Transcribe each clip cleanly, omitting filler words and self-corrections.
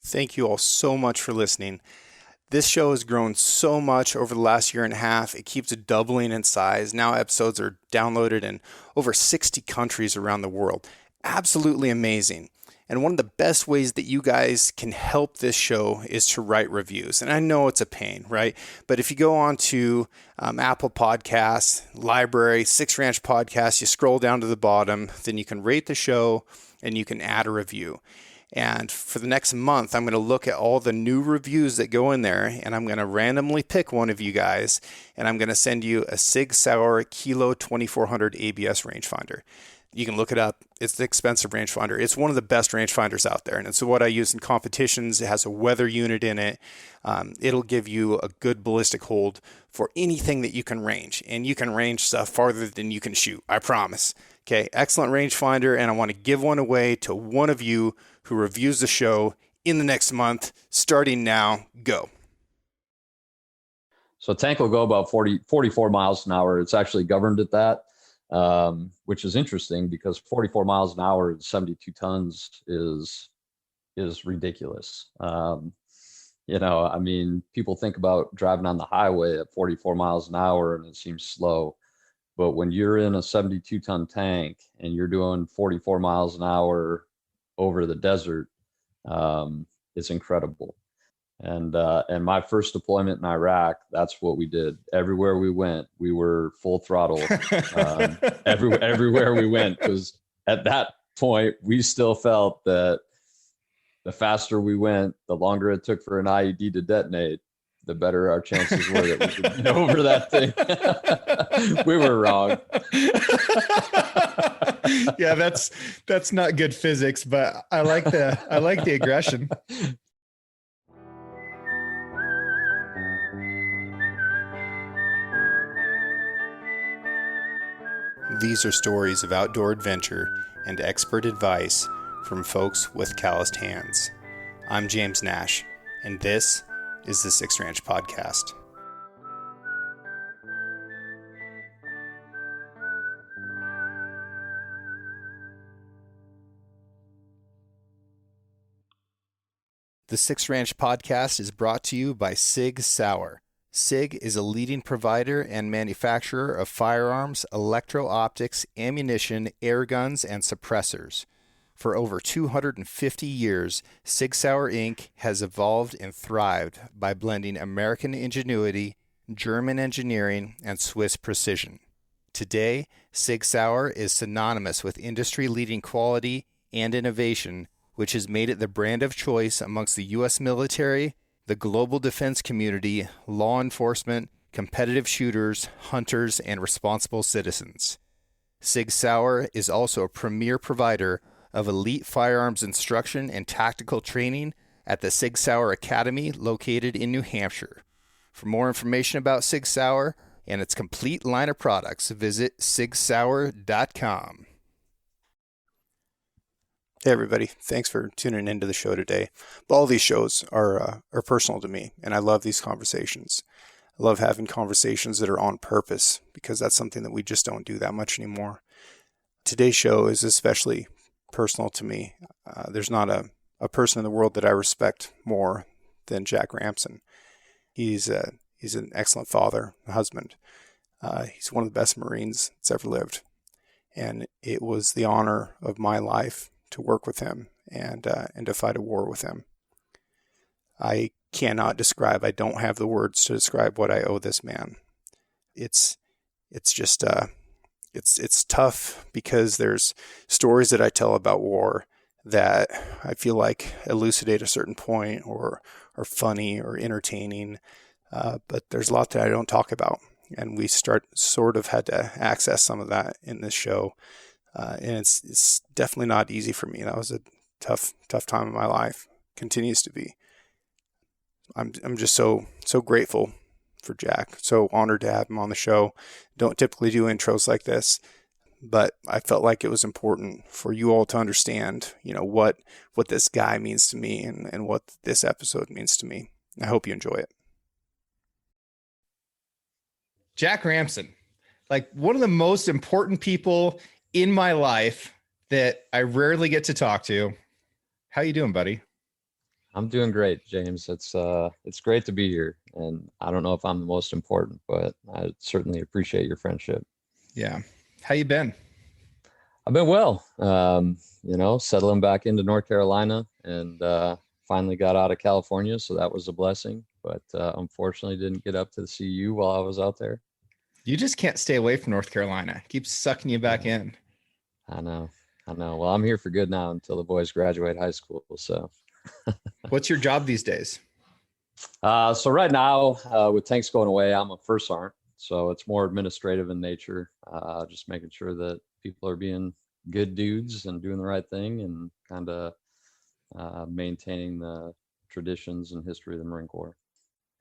Thank you all so much for listening. This show has grown so much over the last year and a half. It keeps doubling in size. Now episodes are downloaded in over 60 countries around the world. Absolutely amazing. And one of the best ways that you guys can help this show is to write reviews. And I know it's a pain, right? But if you go on to Apple Podcasts, Library, Six Ranch Podcasts, you scroll down to the bottom, then you can rate the show and you can add a review. And for the next month, I'm going to look at all the new reviews that go in there, and I'm going to randomly pick one of you guys, and I'm going to send you a Sig Sauer Kilo 2400 ABS rangefinder. You can look it up. It's the expensive rangefinder. It's one of the best rangefinders out there, and it's what I use in competitions. It has a weather unit in it. It'll give you a good ballistic hold for anything that you can range, and you can range stuff farther than you can shoot, I promise. Okay, excellent rangefinder, and I want to give one away to one of you who reviews the show in the next month. Starting now, go. So tank will go about 44 miles an hour. It's actually governed at that, which is interesting because 44 miles an hour at 72 tons is ridiculous. I mean, people think about driving on the highway at 44 miles an hour and it seems slow. But when you're in a 72-ton tank and you're doing 44 miles an hour over the desert, it's incredible. And my first deployment in Iraq, that's what we did. Everywhere we went, we were full throttle. Everywhere we went, because at that point, we still felt that the faster we went, the longer it took for an IED to detonate, the better our chances were that we could get over that thing. We were wrong. Yeah, that's not good physics, but I like the aggression. These are stories of outdoor adventure and expert advice from folks with calloused hands. I'm James Nash, and this is the Six Ranch Podcast. The Six Ranch Podcast is brought to you by Sig Sauer. SIG is a leading provider and manufacturer of firearms, electro-optics, ammunition, air guns, and suppressors. For over 250 years, Sig Sauer Inc. has evolved and thrived by blending American ingenuity, German engineering, and Swiss precision. Today, Sig Sauer is synonymous with industry-leading quality and innovation, which has made it the brand of choice amongst the U.S. military, the global defense community, law enforcement, competitive shooters, hunters, and responsible citizens. Sig Sauer is also a premier provider of elite firearms instruction and tactical training at the Sig Sauer Academy located in New Hampshire. For more information about Sig Sauer and its complete line of products, visit sigsauer.com. Hey everybody, thanks for tuning into the show today. All these shows are personal to me, and I love these conversations. I love having conversations that are on purpose, because that's something that we just don't do that much anymore. Today's show is especially personal to me. There's not a person in the world that I respect more than Jack Ramson. He's an excellent father, husband. He's one of the best Marines that's ever lived, and it was the honor of my life to work with him and to fight a war with him. I cannot describe. I don't have the words to describe what I owe this man. It's just it's tough, because there's stories that I tell about war that I feel like elucidate a certain point or are funny or entertaining, but there's a lot that I don't talk about, and we sort of had to access some of that in this show. And it's definitely not easy for me. That was a tough time in my life. Continues to be. I'm just so grateful for Jack. So honored to have him on the show. Don't typically do intros like this, but I felt like it was important for you all to understand, what this guy means to me and what this episode means to me. I hope you enjoy it. Jack Ramson, like one of the most important people in my life that I rarely get to talk to. How you doing, buddy? I'm doing great, James. It's great to be here, and I don't know if I'm the most important, but I certainly appreciate your friendship. Yeah. How you been? I've been well, settling back into North Carolina, and finally got out of California, so that was a blessing. But unfortunately, didn't get up to see you while I was out there. You just can't stay away from North Carolina. It keeps sucking you back Yeah, in. I know, I know. Well, I'm here for good now until the boys graduate high school. So, What's your job these days? so right now, with tanks going away, I'm a first sergeant, so it's more administrative in nature, just making sure that people are being good dudes and doing the right thing, and kind of maintaining the traditions and history of the Marine Corps,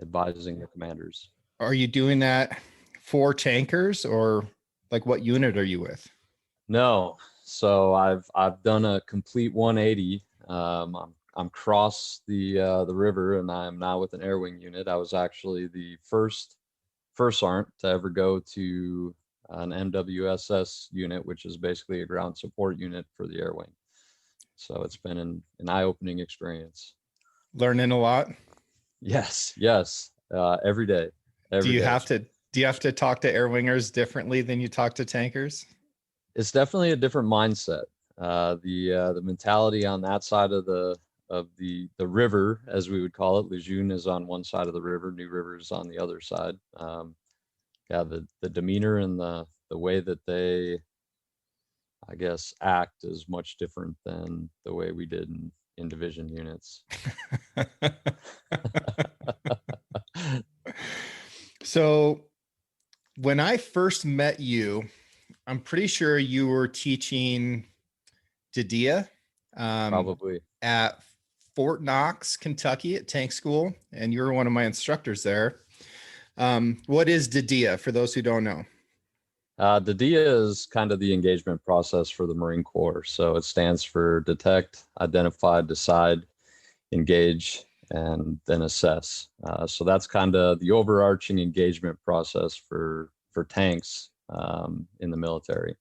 advising the commanders. Are you doing that for tankers, or like what unit are you with? No, so I've done a complete 180. I'm crossed the river, and I'm now with an air wing unit. I was actually the first sergeant to ever go to an NWSS unit, which is basically a ground support unit for the air wing. So it's been an eye-opening experience. Learning a lot. Yes, every day. Do you have to talk to air wingers differently than you talk to tankers? It's definitely a different mindset. The mentality on that side of the river, as we would call it, Lejeune is on one side of the river, New River is on the other side. The demeanor and the way that they, I guess, act is much different than the way we did in division units. So when I first met you, I'm pretty sure you were teaching DDIA Probably. at Fort Knox, Kentucky at tank school, and you were one of my instructors there. What is DDIA for those who don't know? DDIA is kind of the engagement process for the Marine Corps. So it stands for detect, identify, decide, engage, and then assess. So that's kind of the overarching engagement process for tanks in the military.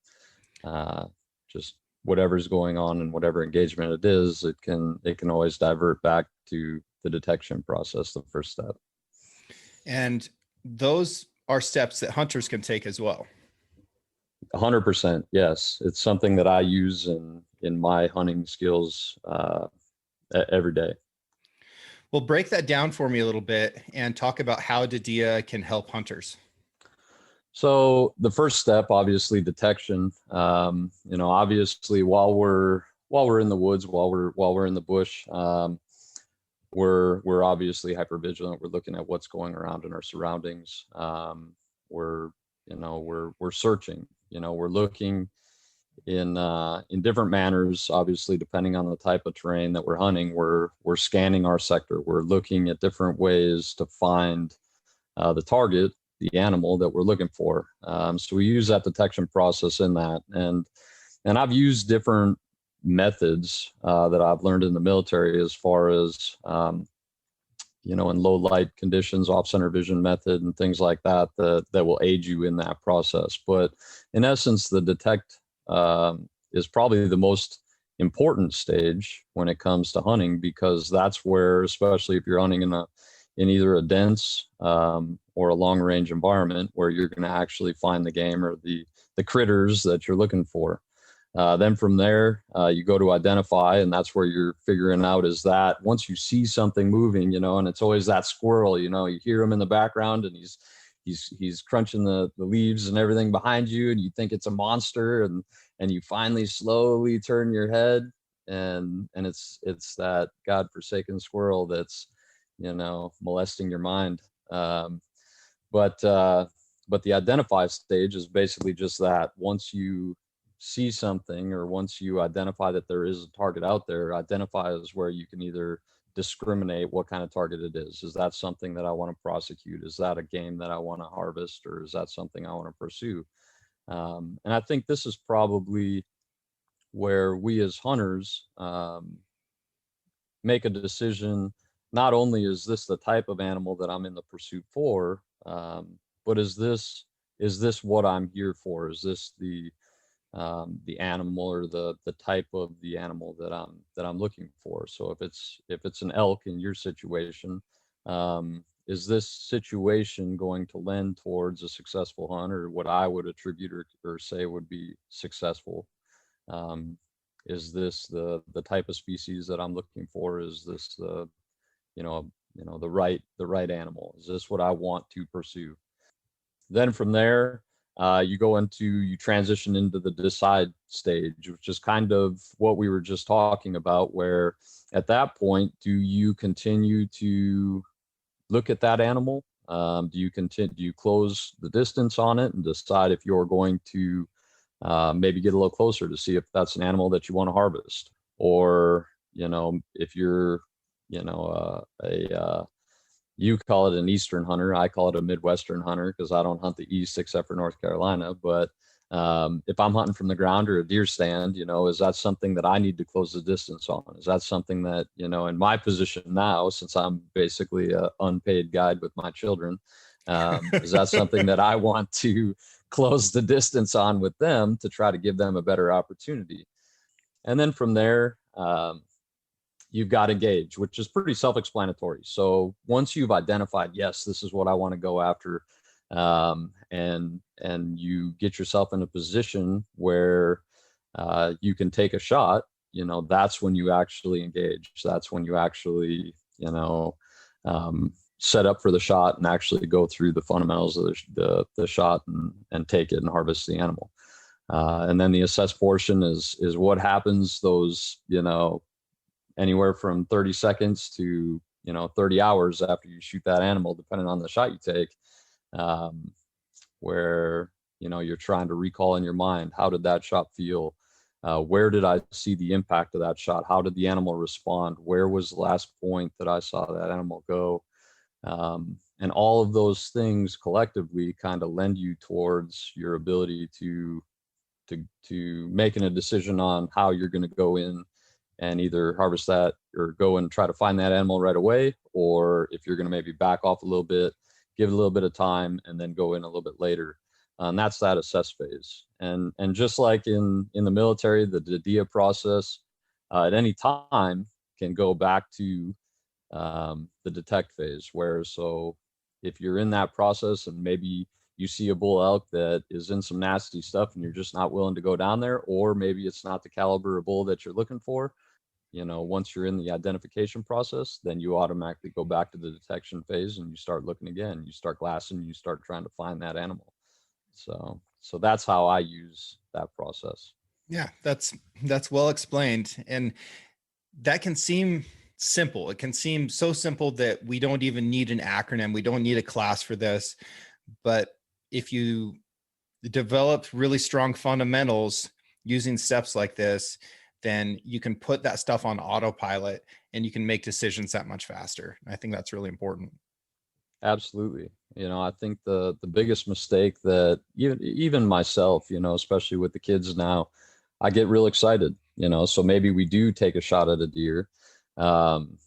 Just whatever's going on and whatever engagement it is, it can always divert back to the detection process, the first step. And those are steps that hunters can take as well. 100%. Yes. It's something that I use in my hunting skills every day. Well, break that down for me a little bit and talk about how DDIA can help hunters. So the first step, obviously, detection. Obviously, while we're in the woods, while we're in the bush, we're obviously hyper vigilant. We're looking at what's going around in our surroundings. We're searching. We're looking in different manners, obviously, depending on the type of terrain that we're hunting. We're scanning our sector. We're looking at different ways to find the target, the animal that we're looking for. So we use that detection process in that, and I've used different methods that I've learned in the military, as far as in low light conditions, off center vision method, and things like that will aid you in that process. But in essence, the detect is probably the most important stage when it comes to hunting, because that's where, especially if you're hunting in either a dense or a long range environment, where you're going to actually find the game or the critters that you're looking for. Then from there, you go to identify, and that's where you're figuring out is that once you see something moving, and it's always that squirrel, you hear him in the background, and he's crunching the leaves and everything behind you, and you think it's a monster, and you finally slowly turn your head, and it's that godforsaken squirrel that's molesting your mind. But the identify stage is basically just that. Once you see something, or once you identify that there is a target out there, identify is where you can either discriminate what kind of target it is. Is that something that I want to prosecute? Is that a game that I want to harvest? Or is that something I want to pursue? And I think this is probably where we as hunters make a decision. Not only is this the type of animal that I'm in the pursuit for, but is this what I'm here for? Is this the the animal or the type of the animal that I'm looking for. So if it's an elk in your situation, is this situation going to lend towards a successful hunt, or what I would attribute or say would be successful? Is this the type of species that I'm looking for? Is this the the right animal? Is this what I want to pursue? Then from there, you transition into the decide stage, which is kind of what we were just talking about, where at that point, do you continue to look at that animal? Do you close the distance on it and decide if you're going to maybe get a little closer to see if that's an animal that you want to harvest? Or, if you're, you call it an Eastern hunter, I call it a Midwestern hunter because I don't hunt the East except for North Carolina. But if I'm hunting from the ground or a deer stand, is that something that I need to close the distance on? Is that something that, in my position now, since I'm basically an unpaid guide with my children, is that something that I want to close the distance on with them to try to give them a better opportunity? And then from there, you've got to gauge, which is pretty self-explanatory. So once you've identified, yes, this is what I want to go after, and you get yourself in a position where you can take a shot, that's when you actually engage. That's when you actually, set up for the shot and actually go through the fundamentals of the shot and take it and harvest the animal. And then the assess portion is what happens those, anywhere from 30 seconds to 30 hours after you shoot that animal, depending on the shot you take, where you're trying to recall in your mind, how did that shot feel? Where did I see the impact of that shot? How did the animal respond? Where was the last point that I saw that animal go? And all of those things collectively kind of lend you towards your ability to making a decision on how you're going to go in and either harvest that or go and try to find that animal right away, or if you're going to maybe back off a little bit, give it a little bit of time, and then go in a little bit later. And that's that assess phase. And just like in the military, the DIA process at any time can go back to the detect phase, where so if you're in that process and maybe you see a bull elk that is in some nasty stuff and you're just not willing to go down there, or maybe it's not the caliber of bull that you're looking for, once you're in the identification process, then you automatically go back to the detection phase and you start looking again. You start glassing, you start trying to find that animal. So that's how I use that process. Yeah, that's well explained. And that can seem simple. It can seem so simple that we don't even need an acronym. We don't need a class for this. But if you develop really strong fundamentals using steps like this, then you can put that stuff on autopilot and you can make decisions that much faster. I think that's really important. Absolutely. I think the biggest mistake that even myself, especially with the kids now, I get real excited, so maybe we do take a shot at a deer. And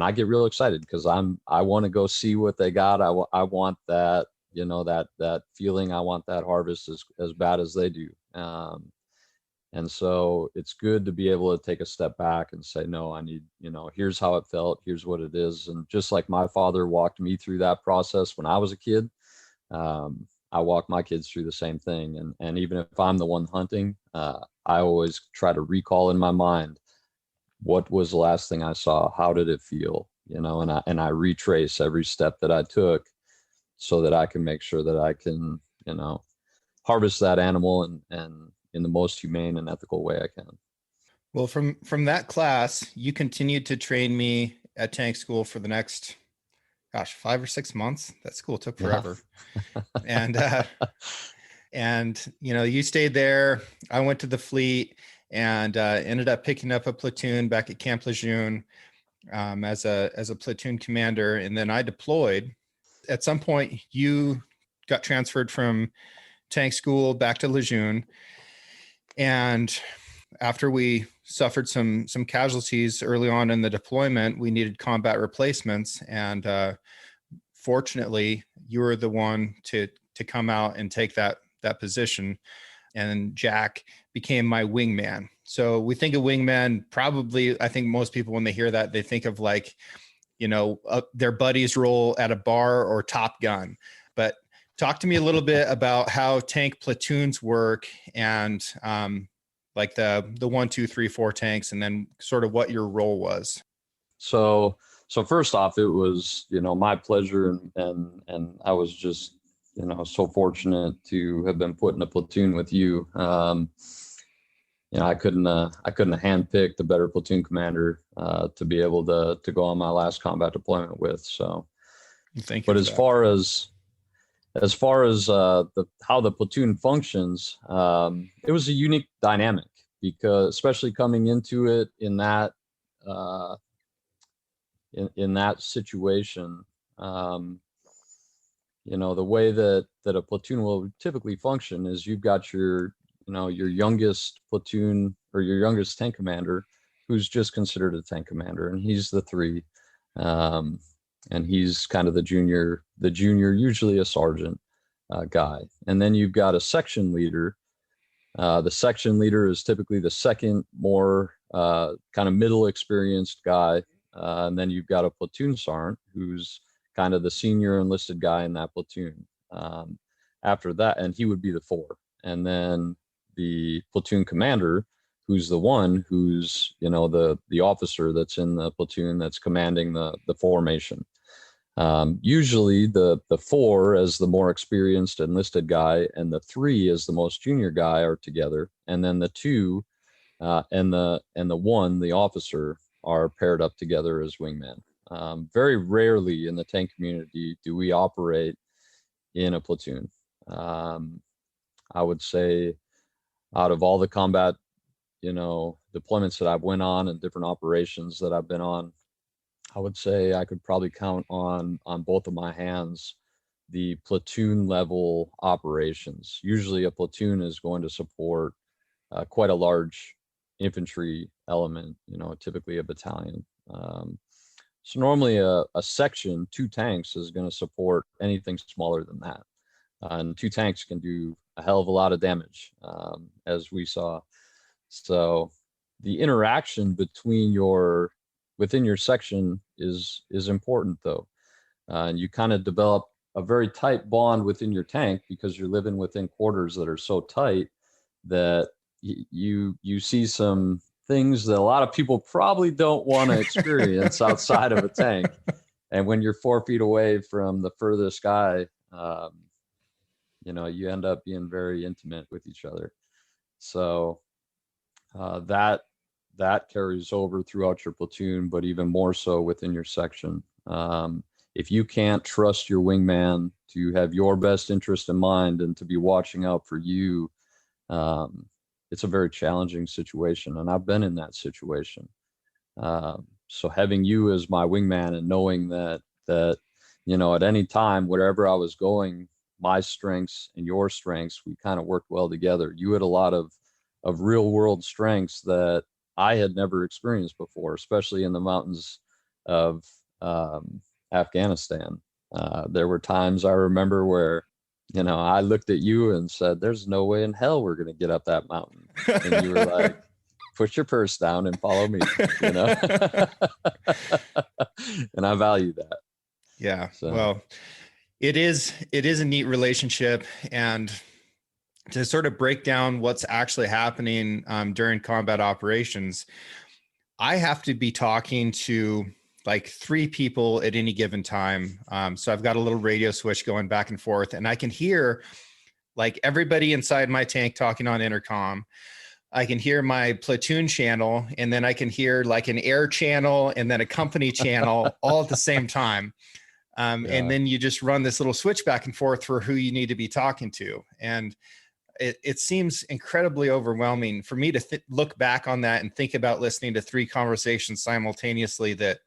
I get real excited because I want to go see what they got. I want that, that feeling. I want that harvest as bad as they do. And so it's good to be able to take a step back and say, no, I need, here's how it felt. Here's what it is. And just like my father walked me through that process when I was a kid, I walk my kids through the same thing. And even if I'm the one hunting, I always try to recall in my mind, what was the last thing I saw? How did it feel? And I retrace every step that I took so that I can make sure that I can, harvest that animal and in the most humane and ethical way I can. Well, from that class, you continued to train me at tank school for the next, 5 or 6 months. That school took forever. Yeah. And you stayed there. I went to the fleet and ended up picking up a platoon back at Camp Lejeune as a platoon commander. And then I deployed. At some point, you got transferred from tank school back to Lejeune. And after we suffered some casualties early on in the deployment, we needed combat replacements. And fortunately, you were the one to come out and take that position. and Jack became my wingman. So we think of wingman, probably, I think most people, when they hear that, they think of like, their buddy's role at a bar or Top Gun. But talk to me a little bit about how tank platoons work, and like the 1, 2, 3, 4 tanks, and then sort of what your role was. So first off, it was, my pleasure, and I was just, so fortunate to have been put in a platoon with you. I couldn't have handpicked a better platoon commander to be able to go on my last combat deployment with. So, thank you. But as far as how the platoon functions, it was a unique dynamic, because especially coming into it in that in that situation, the way that a platoon will typically function is you've got your youngest platoon or your youngest tank commander, who's just considered a tank commander, and he's the 3, and he's kind of the junior, usually a sergeant guy. And then you've got a section leader. The section leader is typically the second more kind of middle experienced guy. And then you've got a platoon sergeant, who's kind of the senior enlisted guy in that platoon. After that, and he would be the 4. And then the platoon commander, who's the one who's, the officer that's in the platoon that's commanding the formation. Usually the 4 as the more experienced enlisted guy, and the 3 as the most junior guy are together. And then the 2 and the 1, the officer, are paired up together as wingmen. Very rarely in the tank community do we operate in a platoon. I would say out of all the combat, deployments that I've went on and different operations that I've been on, I would say I could probably count on both of my hands the platoon level operations. Usually a platoon is going to support quite a large infantry element, typically a battalion. So normally a section, 2 tanks, is going to support anything smaller than that. And 2 tanks can do a hell of a lot of damage, as we saw. So the interaction within your section is important, though. And you kind of develop a very tight bond within your tank, because you're living within quarters that are so tight that you see some things that a lot of people probably don't want to experience outside of a tank. And when you're 4 feet away from the furthest guy, you end up being very intimate with each other. So that carries over throughout your platoon, but even more so within your section. If you can't trust your wingman to have your best interest in mind and to be watching out for you, it's a very challenging situation. And I've been in that situation. So having you as my wingman, and knowing that at any time, wherever I was going, my strengths and your strengths, we kind of worked well together. You had a lot of real world strengths that I had never experienced before, especially in the mountains of Afghanistan. There were times I remember where, I looked at you and said, "There's no way in hell we're going to get up that mountain." And you were like, "Put your purse down and follow me," And I value that. Yeah. So. Well, it is a neat relationship, and to sort of break down what's actually happening during combat operations, I have to be talking to like 3 people at any given time. So I've got a little radio switch going back and forth, and I can hear like everybody inside my tank talking on intercom. I can hear my platoon channel, and then I can hear like an air channel and then a company channel all at the same time. And then you just run this little switch back and forth for who you need to be talking to. And it seems incredibly overwhelming for me to look back on that and think about listening to 3 conversations simultaneously that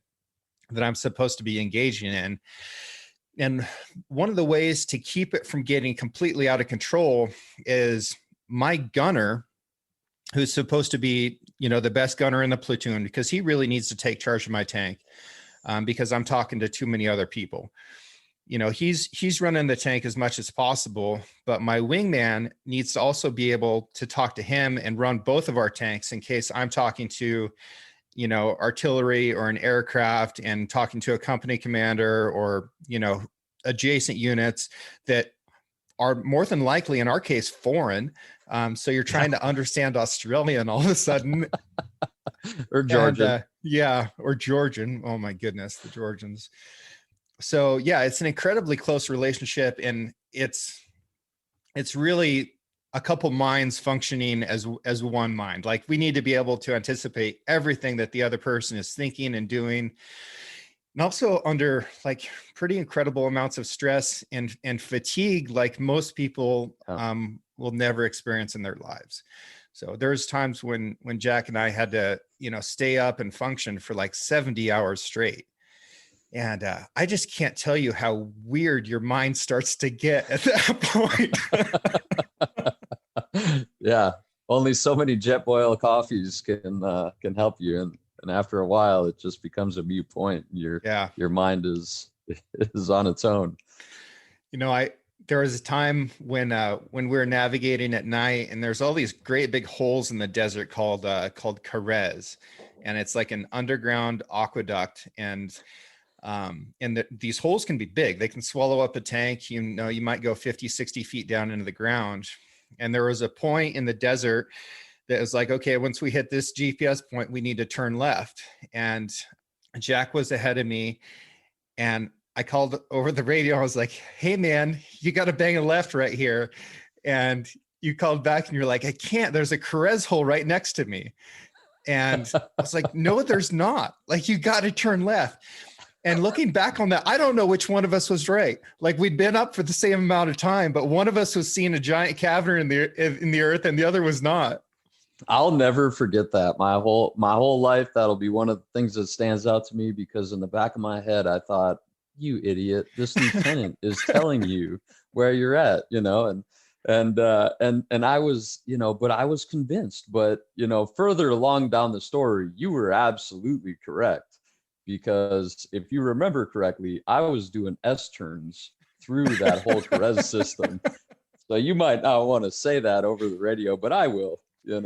I'm supposed to be engaging in. And one of the ways to keep it from getting completely out of control is my gunner, who's supposed to be, the best gunner in the platoon, because he really needs to take charge of my tank, because I'm talking to too many other people. he's running the tank as much as possible, but my wingman needs to also be able to talk to him and run both of our tanks in case I'm talking to, artillery or an aircraft and talking to a company commander or, adjacent units that are more than likely, in our case, foreign. So you're trying to understand Australian all of a sudden. Or Georgian. And, or Georgian. Oh my goodness, the Georgians. So yeah, it's an incredibly close relationship, and it's really a couple minds functioning as one mind. Like, we need to be able to anticipate everything that the other person is thinking and doing, and also under like pretty incredible amounts of stress and fatigue, like most people will never experience in their lives. So there's times when Jack and I had to, stay up and function for like 70 hours straight. And I just can't tell you how weird your mind starts to get at that point. Yeah. Only so many jet boil coffees can help you. And after a while, it just becomes a mute point. Your mind is on its own. There was a time when we were navigating at night, and there's all these great big holes in the desert called Carez, and it's like an underground aqueduct, and these holes can be big. They can swallow up a tank. You might go 50, 60 feet down into the ground. And there was a point in the desert that was like, okay, once we hit this GPS point, we need to turn left. And Jack was ahead of me, and I called over the radio. I was like, hey man, you got to bang a left right here. And you called back and you're like, I can't, there's a Carez hole right next to me. And I was like, no, there's not. Like, you got to turn left. And looking back on that, I don't know which one of us was right. Like, we'd been up for the same amount of time, but one of us was seeing a giant cavern in the earth and the other was not. I'll never forget that. My whole life, that'll be one of the things that stands out to me, because in the back of my head, I thought, you idiot, this lieutenant is telling you where you're at, and I was, but I was convinced. But, further along down the story, you were absolutely correct. Because if you remember correctly, I was doing S turns through that whole Carez system. So you might not want to say that over the radio, but I will. You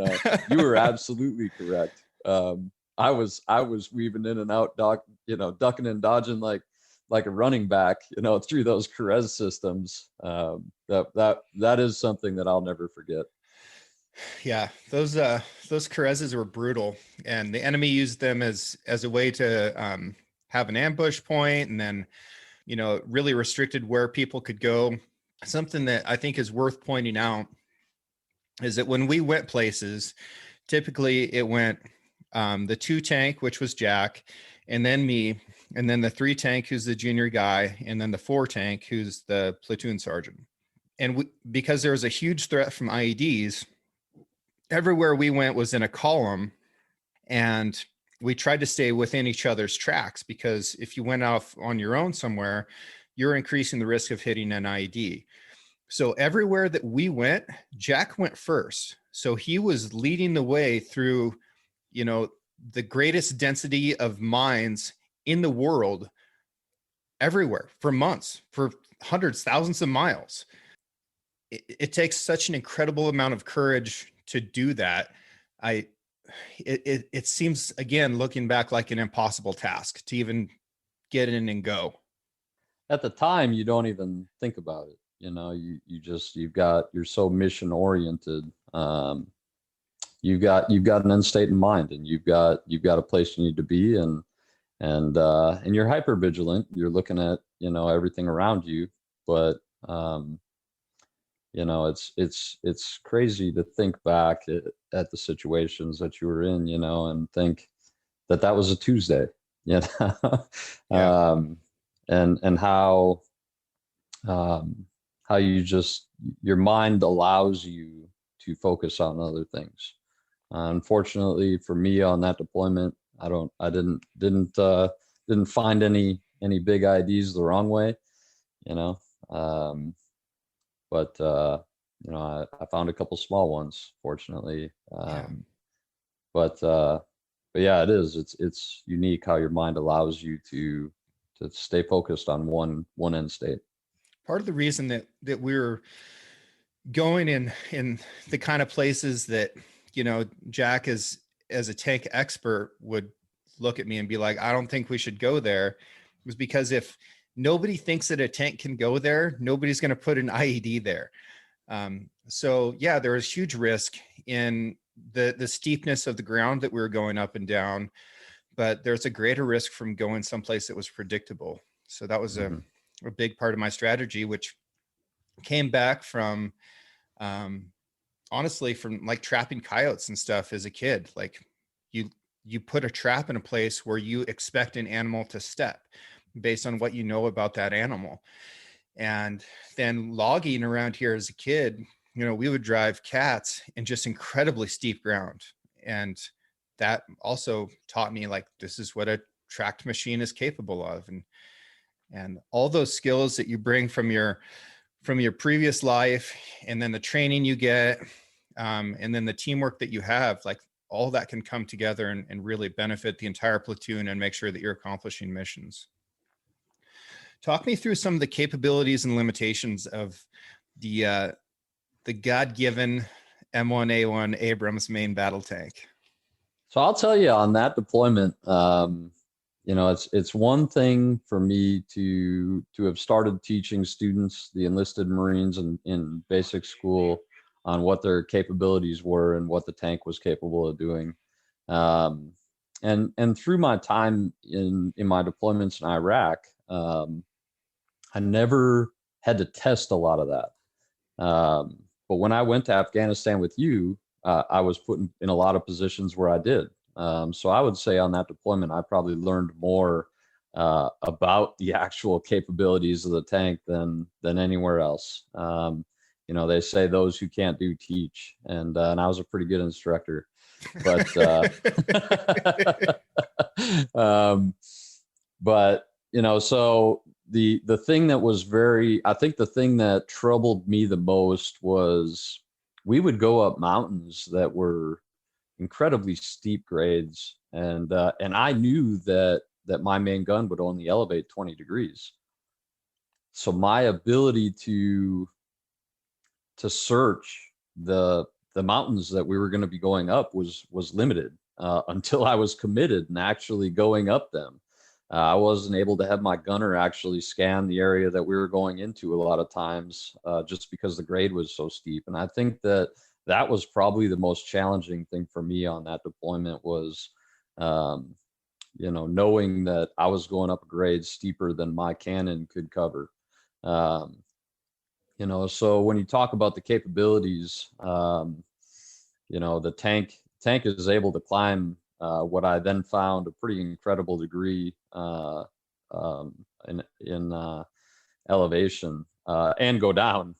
were absolutely correct. I was weaving in and out, ducking and dodging like a running back, through those Carez systems. That is something that I'll never forget. Yeah, those Carezes were brutal, and the enemy used them as a way to have an ambush point, and then really restricted where people could go. Something that I think is worth pointing out is that when we went places, typically it went the 2 tank, which was Jack, and then me, and then the 3 tank, who's the junior guy, and then the 4 tank, who's the platoon sergeant. And because there was a huge threat from IEDs, everywhere we went was in a column, and we tried to stay within each other's tracks, because if you went off on your own somewhere, you're increasing the risk of hitting an IED. So everywhere that we went, Jack went first. So he was leading the way through, the greatest density of mines in the world, everywhere, for months, for hundreds, thousands of miles. It takes such an incredible amount of courage to do that. It seems, again, looking back, like an impossible task to even get in and go. At the time, you don't even think about it. You're so mission oriented. You've got an end state in mind, and you've got a place you need to be, and you're hyper vigilant. You're looking at everything around you, but it's crazy to think back at the situations that you were in, and think that was a Tuesday, Yeah. And how you just, your mind allows you to focus on other things. Unfortunately for me on that deployment, I didn't find any big IDs the wrong way, but I found a couple small ones, fortunately. But yeah, it's unique how your mind allows you to stay focused on one end state. Part of the reason that we're going in the kind of places that, you know, Jack as a tank expert would look at me and be like, I don't think we should go there, was because if nobody thinks that a tank can go there, nobody's going to put an IED there. So yeah, there was huge risk in the steepness of the ground that we were going up and down, but there's a greater risk from going someplace that was predictable. So that was a big part of my strategy, which came back from, honestly, from like trapping coyotes and stuff as a kid. Like you put a trap in a place where you expect an animal to step based on what you know about that animal. And then logging around here as a kid, you know, we would drive cats in just incredibly steep ground. And that also taught me, like, this is what a tracked machine is capable of. And all those skills that you bring from your previous life, and then the training you get, and then the teamwork that you have, like, all that can come together and really benefit the entire platoon and make sure that you're accomplishing missions. Talk me through some of the capabilities and limitations of the God-given M1A1 Abrams main battle tank. So I'll tell you on that deployment, you know, it's one thing for me to have started teaching students, the enlisted Marines in basic school, on what their capabilities were and what the tank was capable of doing. And through my time in my deployments in Iraq, I never had to test a lot of that. But when I went to Afghanistan with you, I was put in a lot of positions where I did. So I would say on that deployment, I probably learned more about the actual capabilities of the tank than anywhere else. You know, they say those who can't do teach, and I was a pretty good instructor. But but you know, so the thing that was I think the thing that troubled me the most was we would go up mountains that were incredibly steep grades, and I knew that my main gun would only elevate 20 degrees. So my ability to search the mountains that we were going to be going up was limited until I was committed and actually going up them. I wasn't able to have my gunner actually scan the area that we were going into a lot of times, just because the grade was so steep. And I think that was probably the most challenging thing for me on that deployment was, you know, knowing that I was going up a grade steeper than my cannon could cover. You know, so when you talk about the capabilities, you know, the tank is able to climb what I then found a pretty incredible degree in elevation, and go down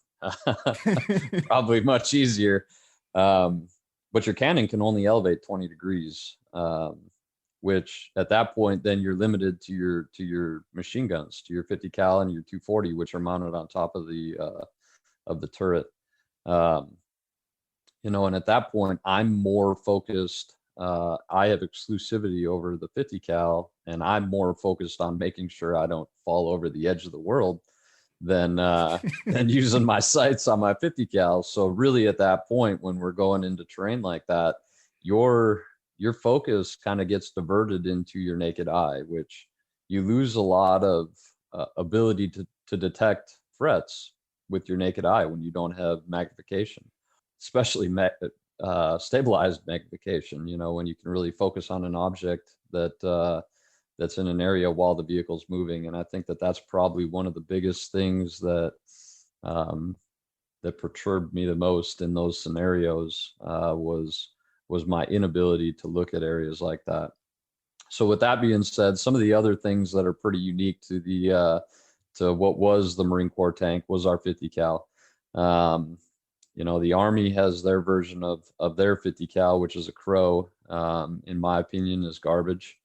probably much easier. But your cannon can only elevate 20 degrees, which at that point, then you're limited to your machine guns, to your 50 cal and your 240, which are mounted on top of the turret. You know, and at that point, I'm more focused. I have exclusivity over the 50 cal, and I'm more focused on making sure I don't fall over the edge of the world than using my sights on my 50 cal. So really, at that point, when we're going into terrain like that, your focus kind of gets diverted into your naked eye, which you lose a lot of ability to detect threats with your naked eye when you don't have magnification, especially stabilized magnification. You know, when you can really focus on an object that's in an area while the vehicle's moving. And I think that's probably one of the biggest things that perturbed me the most in those scenarios, was my inability to look at areas like that. So with that being said, some of the other things that are pretty unique to to what was the Marine Corps tank was our 50 cal. You know, the Army has their version of their 50 cal, which is a Crow. In my opinion, is garbage.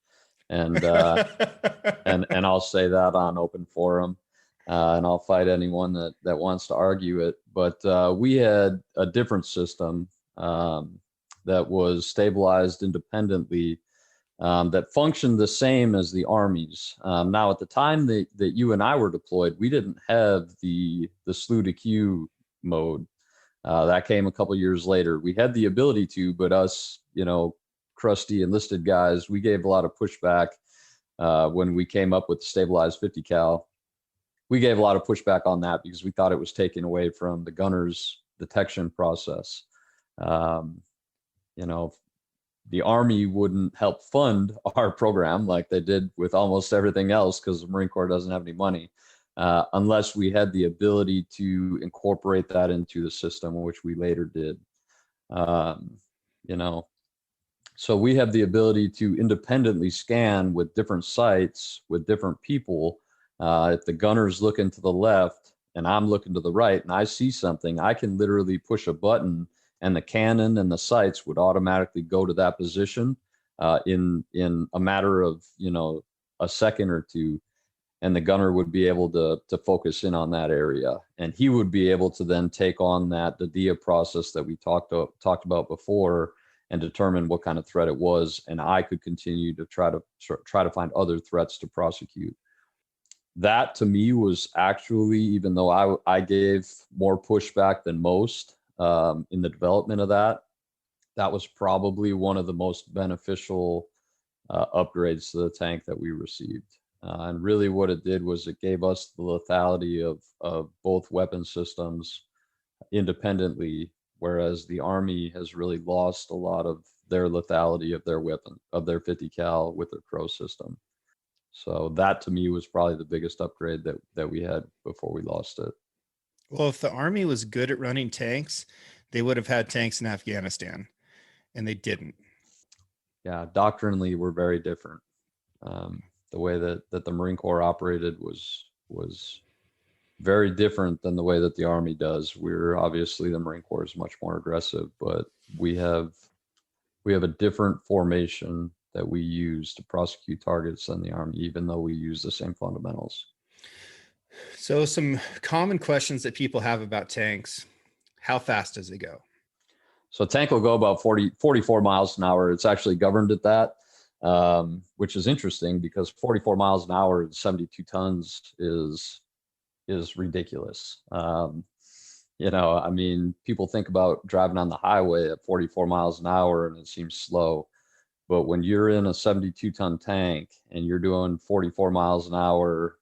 And and I'll say that on open forum, and I'll fight anyone that wants to argue it. But we had a different system that was stabilized independently that functioned the same as the Army's. Now, at the time that you and I were deployed, we didn't have the slew to queue mode. That came a couple years later. We had the ability to, but us, crusty enlisted guys, we gave a lot of pushback when we came up with the stabilized 50 cal. We gave a lot of pushback on that because we thought it was taken away from the gunner's detection process. The Army wouldn't help fund our program like they did with almost everything else, because the Marine Corps doesn't have any money, unless we had the ability to incorporate that into the system, which we later did. So we have the ability to independently scan with different sites, with different people. If the gunner's looking to the left and I'm looking to the right and I see something, I can literally push a button and the cannon and the sights would automatically go to that position in a matter of, a second or two. And the gunner would be able to focus in on that area. And he would be able to then take on the DIA process that we talked about before and determine what kind of threat it was. And I could continue to try to find other threats to prosecute. That to me was actually, even though I gave more pushback than most in the development of that was probably one of the most beneficial upgrades to the tank that we received. And really what it did was it gave us the lethality of both weapon systems independently, whereas the Army has really lost a lot of their lethality of their weapon, of their 50 cal with their Crow system. So that to me was probably the biggest upgrade that we had before we lost it. Well, if the Army was good at running tanks, they would have had tanks in Afghanistan, and they didn't. Yeah, doctrinally, we're very different. The way that the Marine Corps operated was very different than the way that the Army does. We're obviously, the Marine Corps is much more aggressive, but we have a different formation that we use to prosecute targets than the Army, even though we use the same fundamentals. So some common questions that people have about tanks: how fast does it go? So a tank will go about 44 miles an hour. It's actually governed at that, which is interesting because 44 miles an hour and 72 tons is ridiculous. People think about driving on the highway at 44 miles an hour and it seems slow. But when you're in a 72 ton tank and you're doing 44 miles an hour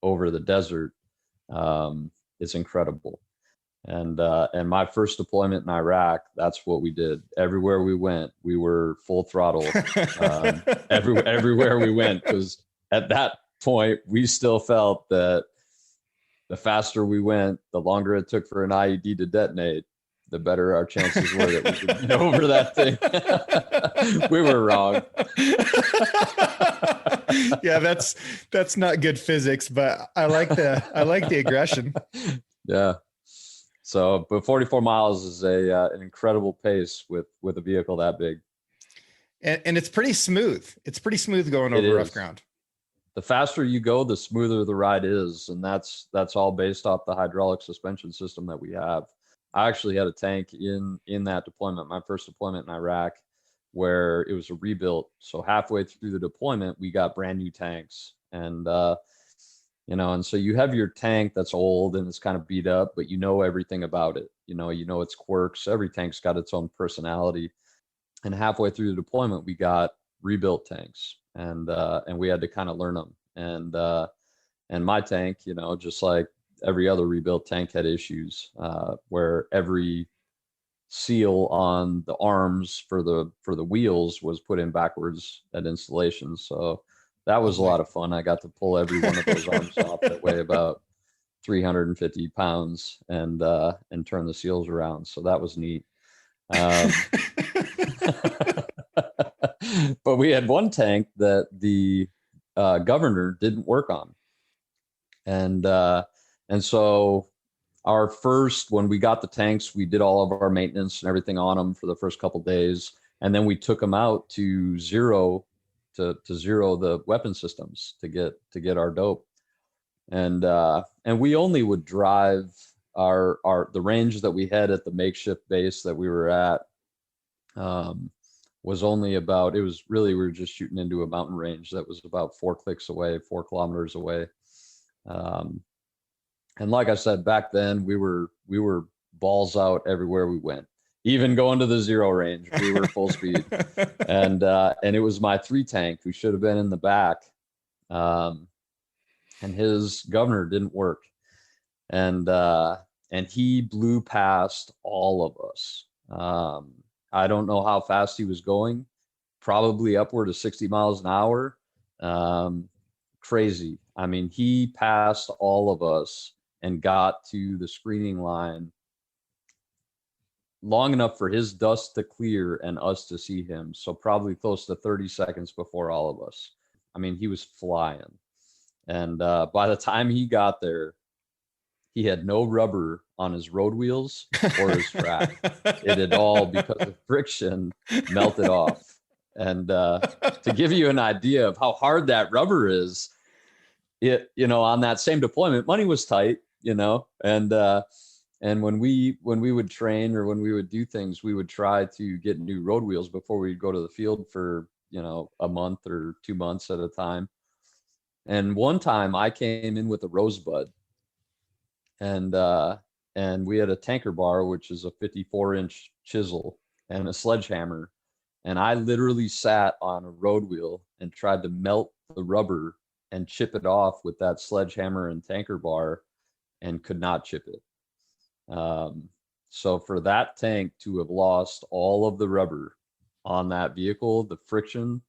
over the desert, it's incredible. And my first deployment in Iraq, that's what we did. Everywhere we went, we were full throttle. Everywhere we went, because at that point, we still felt that the faster we went, the longer it took for an IED to detonate, the better our chances were that we could get over that thing. We were wrong. Yeah, that's not good physics, but I like the aggression. Yeah. So, but 44 miles is an incredible pace with a vehicle that big. And it's pretty smooth. It's pretty smooth going over rough ground. The faster you go, the smoother the ride is. And that's all based off the hydraulic suspension system that we have. I actually had a tank in that deployment, my first deployment in Iraq, where it was a rebuilt. So halfway through the deployment, we got brand new tanks. And, and so you have your tank that's old and it's kind of beat up, but you know everything about it. You know its quirks. Every tank's got its own personality. And halfway through the deployment, we got rebuilt tanks, and we had to kind of learn them. And my tank, just like every other rebuilt tank, had issues where every seal on the arms for the wheels was put in backwards at installation. So that was a lot of fun. I got to pull every one of those arms off that weigh about 350 pounds and turn the seals around. So that was neat. But we had one tank that the governor didn't work on. And so when we got the tanks, we did all of our maintenance and everything on them for the first couple of days. And then we took them out to zero the weapon systems to get our dope. And we only would drive the range that we had at the makeshift base that we were at. was only about, it was really, we were just shooting into a mountain range that was about 4 clicks away, 4 kilometers away. And like I said, back then we were balls out everywhere we went, even going to the zero range, we were full speed. And it was my 3 tank who should have been in the back. And his governor didn't work. And he blew past all of us. I don't know how fast he was going, probably upward of 60 miles an hour. Crazy. I mean, he passed all of us and got to the screening line long enough for his dust to clear and us to see him. So probably close to 30 seconds before all of us. I mean, he was flying. And by the time he got there, he had no rubber on his road wheels or his track. It had all, because of friction, melted off. And to give you an idea of how hard that rubber is, it, on that same deployment, money was tight, and when we would train or when we would do things, we would try to get new road wheels before we'd go to the field for, a month or 2 months at a time. And one time I came in with a Rosebud, and we had a tanker bar, which is a 54-inch chisel, and a sledgehammer. And I literally sat on a road wheel and tried to melt the rubber and chip it off with that sledgehammer and tanker bar, and could not chip it. So for that tank to have lost all of the rubber on that vehicle, the friction,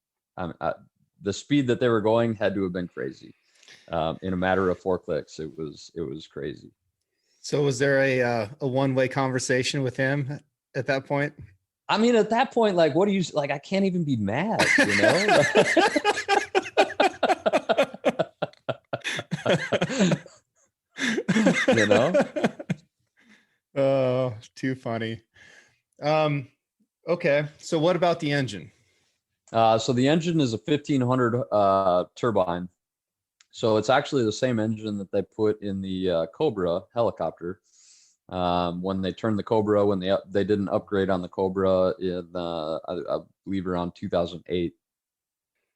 the speed that they were going had to have been crazy. In a matter of 4 clicks, it was crazy. So was there a one-way conversation with him at that point? I mean, at that point, like, what do you, like, I can't even be mad, Oh, too funny. Okay. So what about the engine? So the engine is a 1500 turbine. So it's actually the same engine that they put in the Cobra helicopter. When they turned the Cobra, when they did an upgrade on the Cobra in I believe around 2008.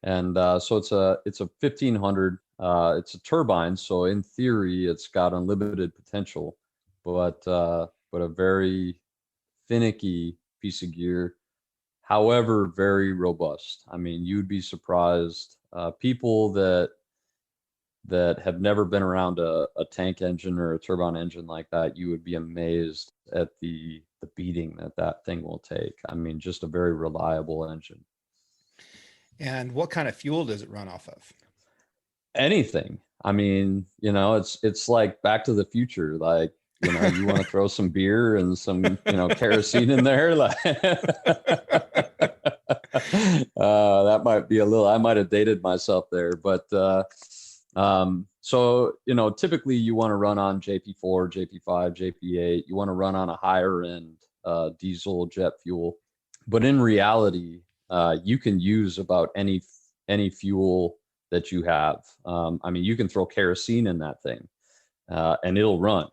And so it's a 1500. It's a turbine, so in theory it's got unlimited potential, but a very finicky piece of gear. However, very robust. I mean, you'd be surprised. People that have never been around a tank engine or a turbine engine like that, you would be amazed at the beating that thing will take. I mean, just a very reliable engine. And what kind of fuel does it run off of? Anything. I mean, it's like Back to the Future. Like, you want to throw some beer and some, kerosene in there. Like, that might be I might have dated myself there, but so, typically you want to run on JP4, JP5, JP8. You want to run on a higher end diesel jet fuel, but in reality, you can use about any fuel that you have. I mean, you can throw kerosene in that thing, and it'll run.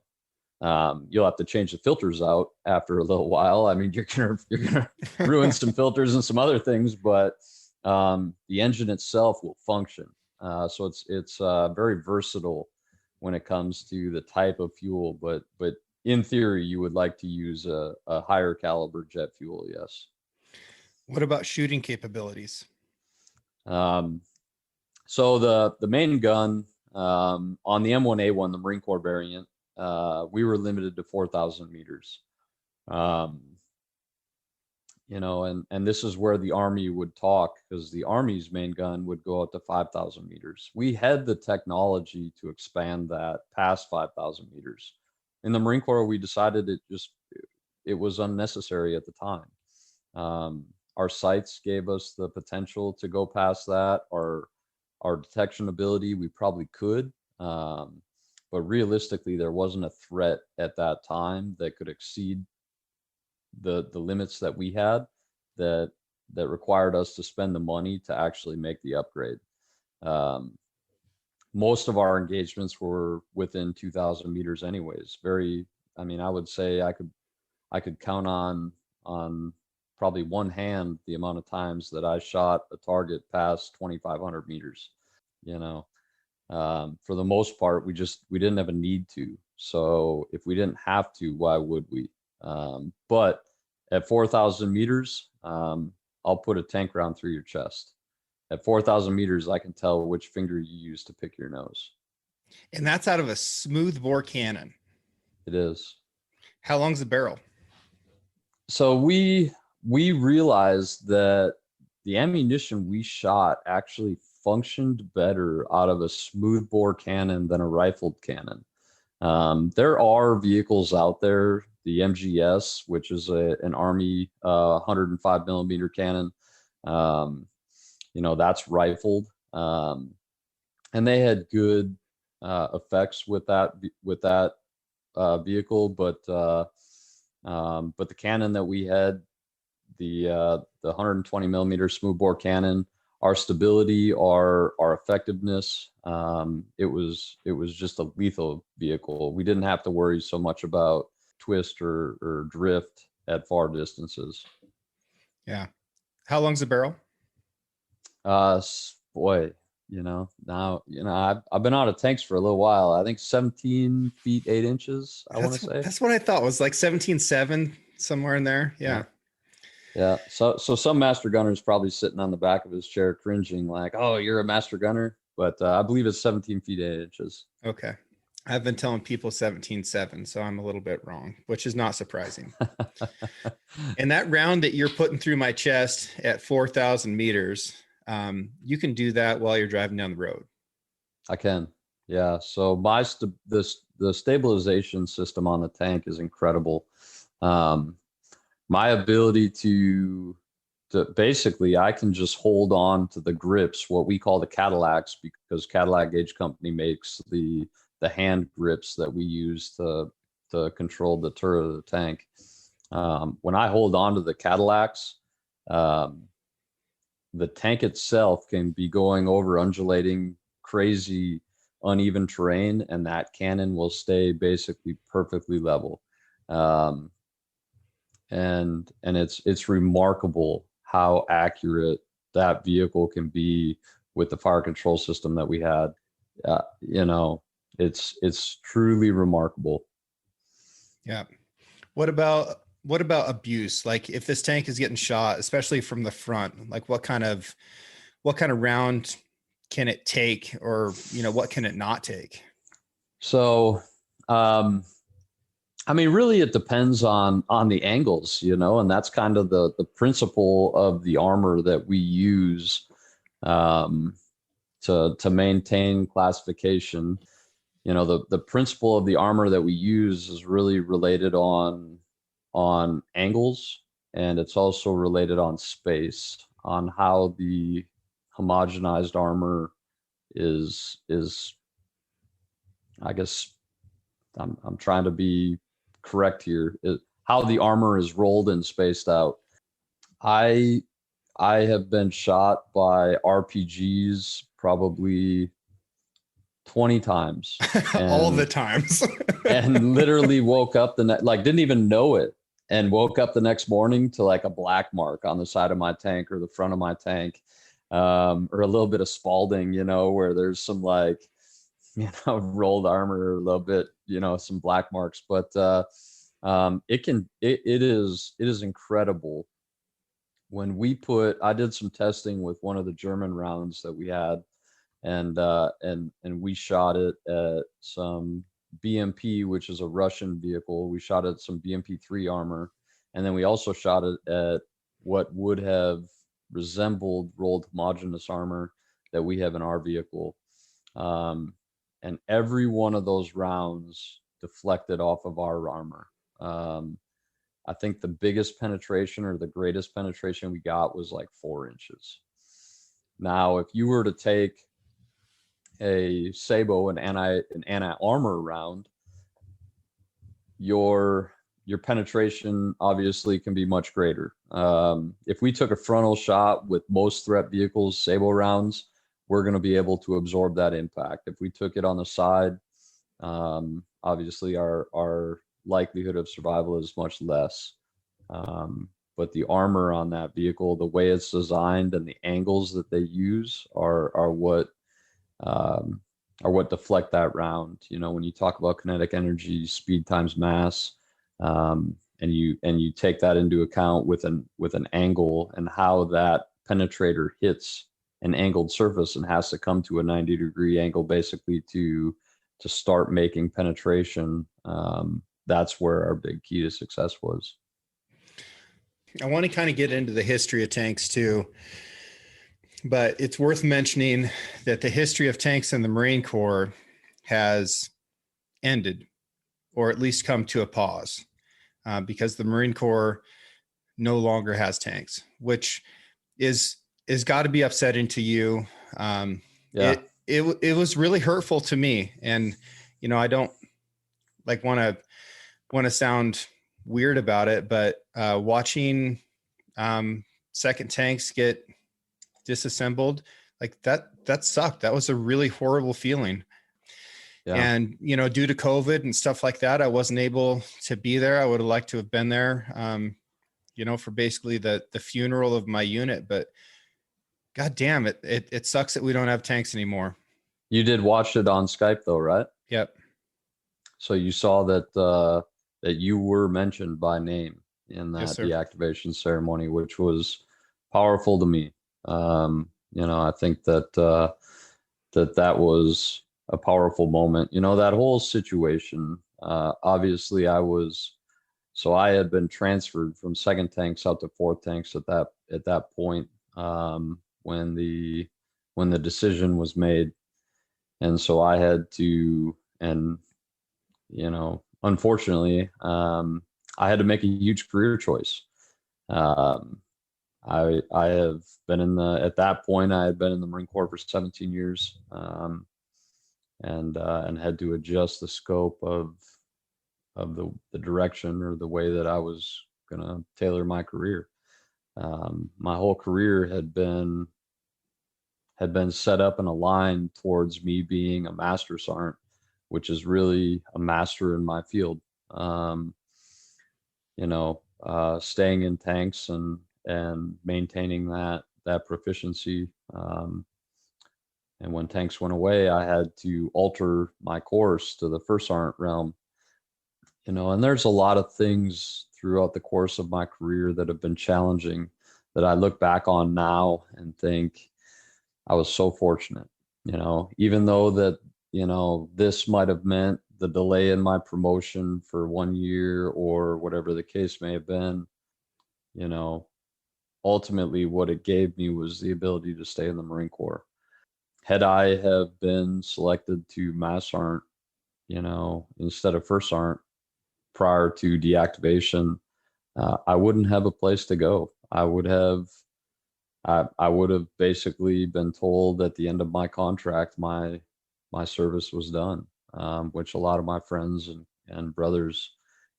You'll have to change the filters out after a little while. I mean, you're gonna ruin some filters and some other things, but the engine itself will function. So it's very versatile when it comes to the type of fuel. But in theory, you would like to use a higher caliber jet fuel. Yes. What about shooting capabilities? So the main gun on the M1A1, the Marine Corps variant, we were limited to 4,000 meters. And this is where the Army would talk, because the Army's main gun would go out to 5,000 meters. We had the technology to expand that past 5,000 meters. In the Marine Corps, we decided it was unnecessary at the time. Our sights gave us the potential to go past that. Our detection ability, we probably could, but realistically, there wasn't a threat at that time that could exceed the limits that we had that required us to spend the money to actually make the upgrade. Most of our engagements were within 2,000 meters anyways. I would say I could count on probably one hand the amount of times that I shot a target past 2,500 meters. You know, for the most part, we didn't have a need to. So if we didn't have to, why would we? But at 4,000 meters, I'll put a tank round through your chest. At 4,000 meters, I can tell which finger you use to pick your nose. And that's out of a smooth bore cannon. It is. How long's the barrel? So we realized that the ammunition we shot actually functioned better out of a smoothbore cannon than a rifled cannon. There are vehicles out there, the MGS, which is an Army 105 millimeter cannon. That's rifled, and they had good effects with that vehicle, but the cannon that we had, the 120 millimeter smoothbore cannon, our stability, our effectiveness, it was just a lethal vehicle. We didn't have to worry so much about twist or drift at far distances. Yeah. How long's the barrel? Boy, now, I've been out of tanks for a little while. I think 17 feet, 8 inches, I want to say. That's what I thought, was like 17.7, somewhere in there. Yeah. Yeah. So some master gunner is probably sitting on the back of his chair cringing like, oh, you're a master gunner. But I believe it's 17 feet, 8 inches. Okay. I've been telling people 17.7, so I'm a little bit wrong, which is not surprising. And that round that you're putting through my chest at 4,000 meters, you can do that while you're driving down the road. I can. Yeah. So the stabilization system on the tank is incredible. My ability to basically, I can just hold on to the grips, what we call the Cadillacs, because Cadillac Gauge Company makes the hand grips that we use to control the turret of the tank. When I hold on to the Cadillacs, the tank itself can be going over undulating, crazy, uneven terrain, and that cannon will stay basically perfectly level. And it's remarkable how accurate that vehicle can be with the fire control system that we had. It's truly remarkable. Yeah. What about abuse? Like, if this tank is getting shot, especially from the front, like what kind of round can it take, or what can it not take? So really it depends on the angles, and that's kind of the principle of the armor that we use to maintain classification. The principle of the armor that we use is really related on angles, and it's also related on space, on how the homogenized armor is I guess I'm trying to be correct here, how the armor is rolled and spaced out. I have been shot by RPGs probably 20 times. All the times. And literally woke up didn't even know it, and woke up the next morning to like a black mark on the side of my tank or the front of my tank, or a little bit of Spalding, where there's some rolled armor, or a little bit, some black marks. But it is incredible. When I did some testing with one of the German rounds that we had, and we shot it at some BMP, which is a Russian vehicle. We shot at some BMP-3 armor, and then we also shot it at what would have resembled rolled homogeneous armor that we have in our vehicle. And every one of those rounds deflected off of our armor. I think the biggest penetration, or the greatest penetration we got, was like 4 inches. Now, if you were to take a Sabo, an anti-armor round, your penetration obviously can be much greater. If we took a frontal shot with most threat vehicles, Sabo rounds, we're going to be able to absorb that impact. If we took it on the side, obviously our likelihood of survival is much less. the armor on that vehicle, the way it's designed and the angles that they use are what deflect that round. When you talk about kinetic energy, speed times mass, and you take that into account with an angle and how that penetrator hits an angled surface and has to come to a 90-degree angle basically to start making penetration. That's where our big key to success was. I want to kind of get into the history of tanks too, but it's worth mentioning that the history of tanks in the Marine Corps has ended, or at least come to a pause, because the Marine Corps no longer has tanks, which is got to be upsetting to you. Yeah. It was really hurtful to me, and I don't want to sound weird about it, but watching second tanks get disassembled, that sucked. That was a really horrible feeling. Yeah. And due to COVID and stuff like that, I wasn't able to be there. I would have liked to have been there, for basically the funeral of my unit. But God damn it, it sucks that we don't have tanks anymore. You did watch it on Skype though, right? Yep. So you saw that you were mentioned by name in that deactivation ceremony, which was powerful to me. I think that was a powerful moment. That whole situation, obviously I had been transferred from second tanks out to fourth tanks at that point, when the decision was made. And so I had to, unfortunately, I had to make a huge career choice. I have been at that point, I had been in the Marine Corps for 17 years, and had to adjust the scope of the direction or the way that I was going to tailor my career. My whole career had been set up and aligned towards me being a master sergeant, which is really a master in my field. Staying in tanks and maintaining that proficiency. And when tanks went away, I had to alter my course to the first sergeant realm. And there's a lot of things throughout the course of my career that have been challenging that I look back on now and think I was so fortunate, even though that, this might have meant the delay in my promotion for 1 year or whatever the case may have been, ultimately what it gave me was the ability to stay in the Marine Corps. Had I have been selected to Mass Sergeant, instead of First Sergeant prior to deactivation, I wouldn't have a place to go. I would have basically been told at the end of my contract, my service was done, which a lot of my friends and brothers,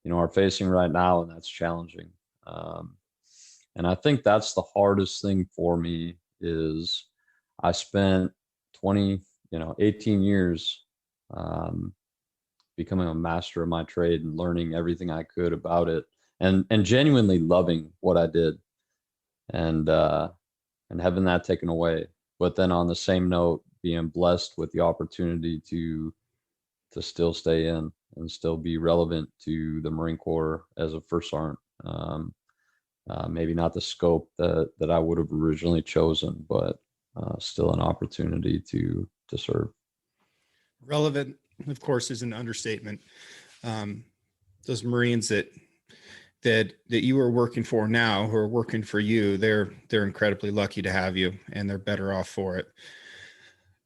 are facing right now, and that's challenging. And I think that's the hardest thing for me is I spent 18 years becoming a master of my trade and learning everything I could about it and genuinely loving what I did and having that taken away. But then on the same note, being blessed with the opportunity to still stay in and still be relevant to the Marine Corps as a first sergeant. Maybe not the scope that I would have originally chosen, but still an opportunity to serve. Relevant, of course, is an understatement. Those Marines that you are working for now, who are working for you, they're incredibly lucky to have you, and they're better off for it.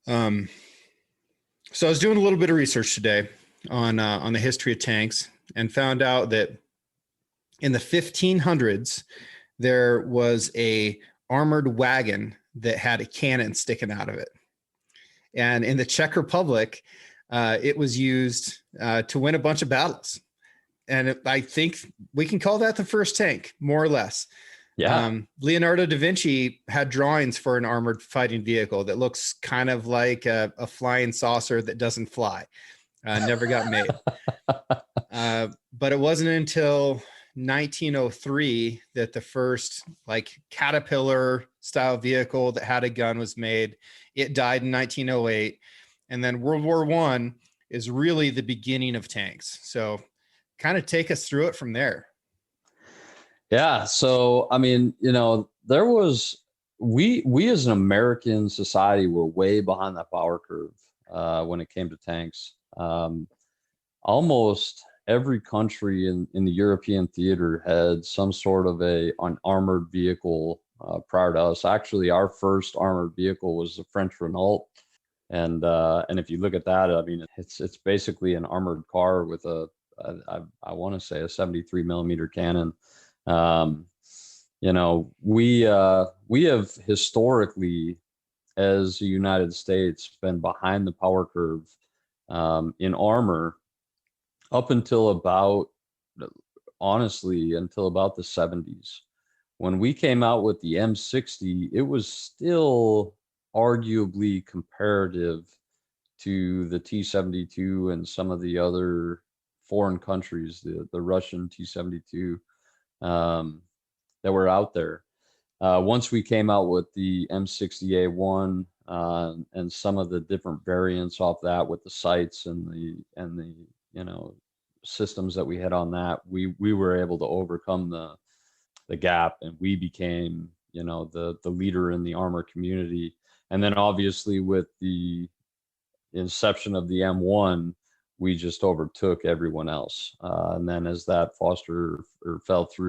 So I was doing a little bit of research today on the history of tanks and found out that in the 1500s, there was a armored wagon that had a cannon sticking out of it. And in the Czech Republic, it was used to win a bunch of battles. And I think we can call that the first tank, more or less. Yeah. Leonardo da Vinci had drawings for an armored fighting vehicle that looks kind of like a flying saucer that doesn't fly. Never got made. But it wasn't until 1903 that the first like Caterpillar style vehicle that had a gun was made. It died in 1908. And then World War I is really the beginning of tanks. So kind of take us through it from there. Yeah. So, I mean, there was, we as an American society were way behind that power curve when it came to tanks. Almost every country in the European theater had some sort of an armored vehicle prior to us. Actually, our first armored vehicle was the French Renault. And if you look at that, I mean, it's basically an armored car with I want to say a 73 millimeter cannon. We have historically, as the United States, been behind the power curve in armor up until about the 70s. When we came out with the M60, it was still arguably comparative to the T-72 and some of the other foreign countries, the Russian T-72 that were out there. Once we came out with the M60A1 and some of the different variants off that with the sights and the systems that we had on that, we were able to overcome the gap, and we became the leader in the armor community. And then obviously with the inception of the M1, we just overtook everyone else. And then as that fell through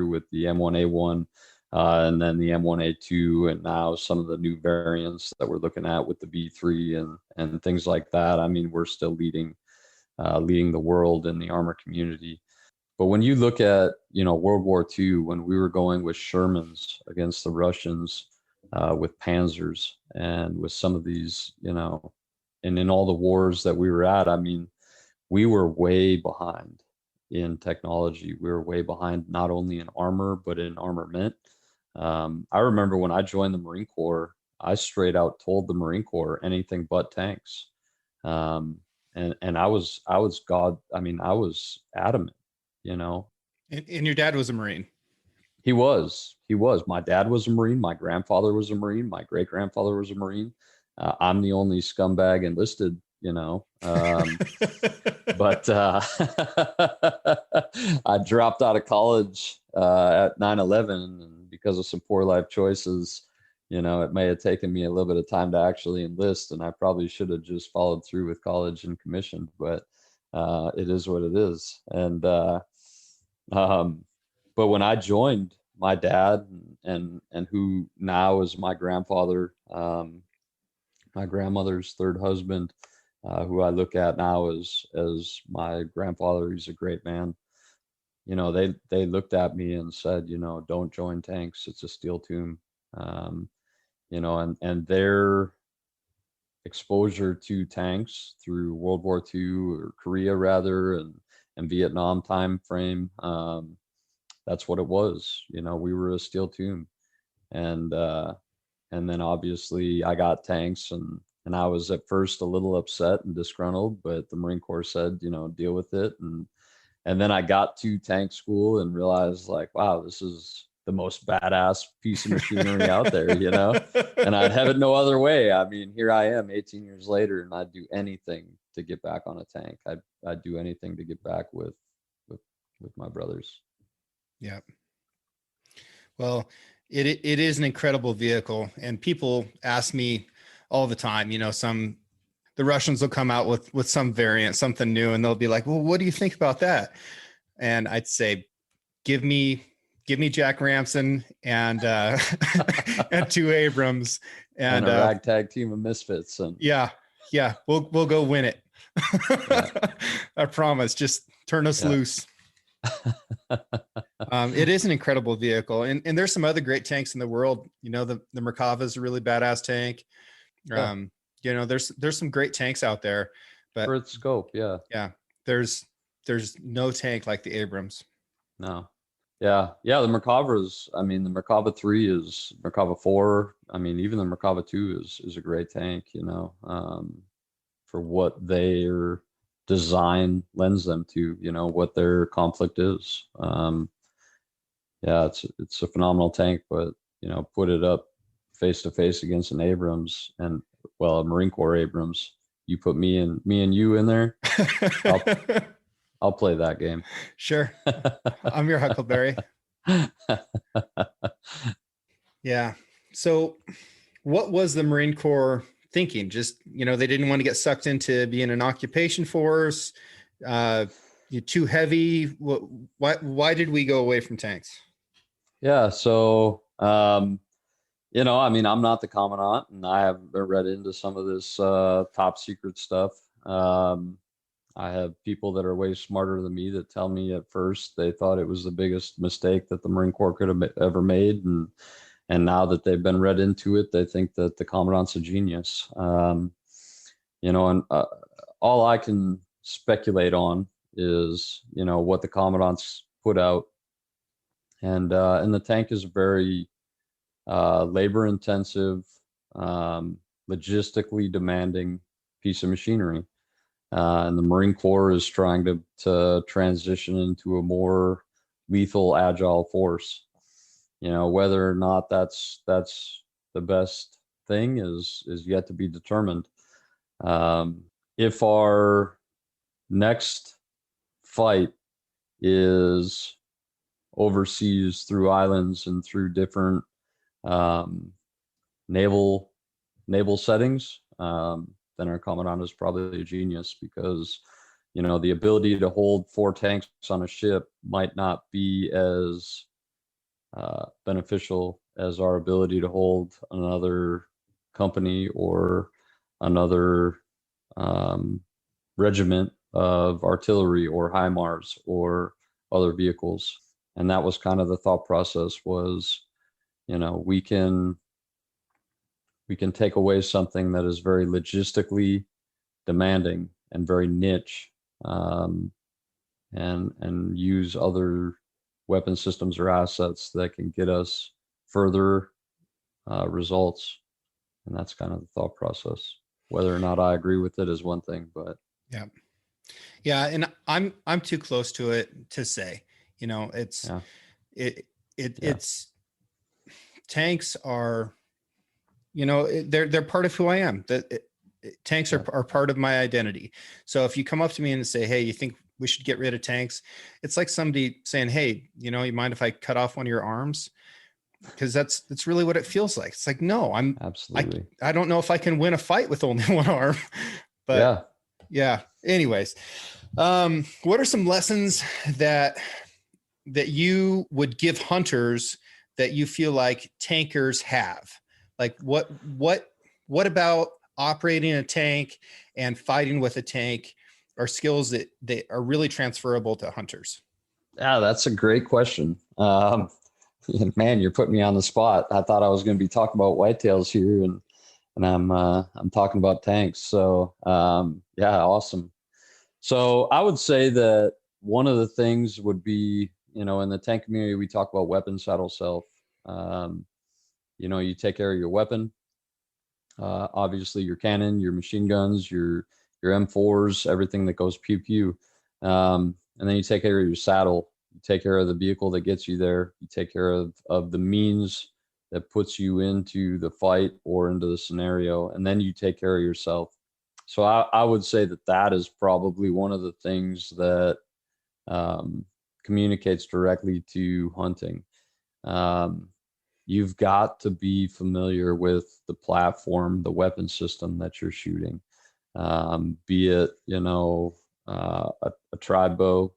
with the M1A1 and then the M1A2, and now some of the new variants that we're looking at with the B3 and things like that, I mean, we're still leading the world in the armor community. But when you look at, World War II, when we were going with Shermans against the Russians, with Panzers, and with some of these, and in all the wars that we were at, I mean, we were way behind in technology. We were way behind not only in armor, but in armament. I remember when I joined the Marine Corps, I straight out told the Marine Corps anything but tanks. And I was adamant, And your dad was a Marine. He was. My dad was a Marine. My grandfather was a Marine. My great grandfather was a Marine. I'm the only scumbag enlisted, but I dropped out of college at 9/11, and because of some poor life choices, it may have taken me a little bit of time to actually enlist, and I probably should have just followed through with college and commissioned, but it is what it is. And but when I joined, my dad and who now is my grandfather, my grandmother's third husband, who I look at now as my grandfather, he's a great man. They looked at me and said, don't join tanks. It's a steel tomb. And their exposure to tanks through World War II, or Korea rather, and Vietnam time frame, that's what it was. We were a steel tomb. And then obviously I got tanks, and I was at first a little upset and disgruntled, but the Marine Corps said, deal with it. And then I got to tank school and realized, like, wow, this is the most badass piece of machinery out there, and I'd have it no other way. I mean, here I am 18 years later, and I'd do anything to get back on a tank. I'd do anything to get back with my brothers. Yeah. Well, it is an incredible vehicle, and people ask me all the time, the Russians will come out with some variant, something new, and they'll be like, well, what do you think about that? And I'd say, give me Jack Ramson and and 2 Abrams and a ragtag team of misfits. And yeah, we'll go win it. Yeah. I promise. Just turn us loose. It is an incredible vehicle, and there's some other great tanks in the world. The Merkava is a really badass tank. There's some great tanks out there, but for its scope, there's no tank like the Abrams. No. The Merkavas, I mean, the Merkava 3 is Merkava 4. I mean, even the Merkava 2 is a great tank, for what their design lends them to, what their conflict is. Yeah, it's a phenomenal tank, but put it up face to face against an Abrams, and well, a Marine Corps Abrams. You put me and you in there, I'll play that game. Sure. I'm your Huckleberry. Yeah. So what was the Marine Corps thinking? Just, they didn't want to get sucked into being an occupation force. You're too heavy. Why did we go away from tanks? Yeah. So, I'm not the commandant, and I haven't read into some of this top secret stuff. I have people that are way smarter than me that tell me at first they thought it was the biggest mistake that the Marine Corps could have ever made, and now that they've been read into it, they think that the commandant's a genius. And all I can speculate on is what the commandant's put out, and the tank is a very labor intensive, logistically demanding piece of machinery. And the Marine Corps is trying to transition into a more lethal, agile force. Whether or not that's the best thing is yet to be determined. If our next fight is overseas through islands and through different naval settings, then our commandant is probably a genius, because the ability to hold 4 tanks on a ship might not be as beneficial as our ability to hold another company or another regiment of artillery or HIMARS or other vehicles. And that was kind of the thought process was, we can take away something that is very logistically demanding and very niche, and use other weapon systems or assets that can get us further results. And that's kind of the thought process. Whether or not I agree with it is one thing, but yeah. And I'm too close to it to say, it's tanks are, they're part of who I am. Tanks are part of my identity. So if you come up to me and say, hey, you think we should get rid of tanks? It's like somebody saying, hey, you mind if I cut off one of your arms? Because that's really what it feels like. It's like, no, absolutely. I don't know if I can win a fight with only one arm, but yeah. Anyways, what are some lessons that you would give hunters that you feel like tankers have? Like what about operating a tank and fighting with a tank are skills that are really transferable to hunters? Yeah, that's a great question. Man, you're putting me on the spot. I thought I was going to be talking about whitetails here, and I'm talking about tanks. So yeah, awesome. So I would say that one of the things would be, in the tank community, we talk about weapon saddle self. You take care of your weapon, obviously your cannon, your machine guns, your M4s, everything that goes pew pew. And then you take care of your saddle. You take care of the vehicle that gets you there. You take care of the means that puts you into the fight or into the scenario. And then you take care of yourself. So I would say that is probably one of the things that communicates directly to hunting. You've got to be familiar with the platform, the weapon system that you're shooting, be it, a tri-bow,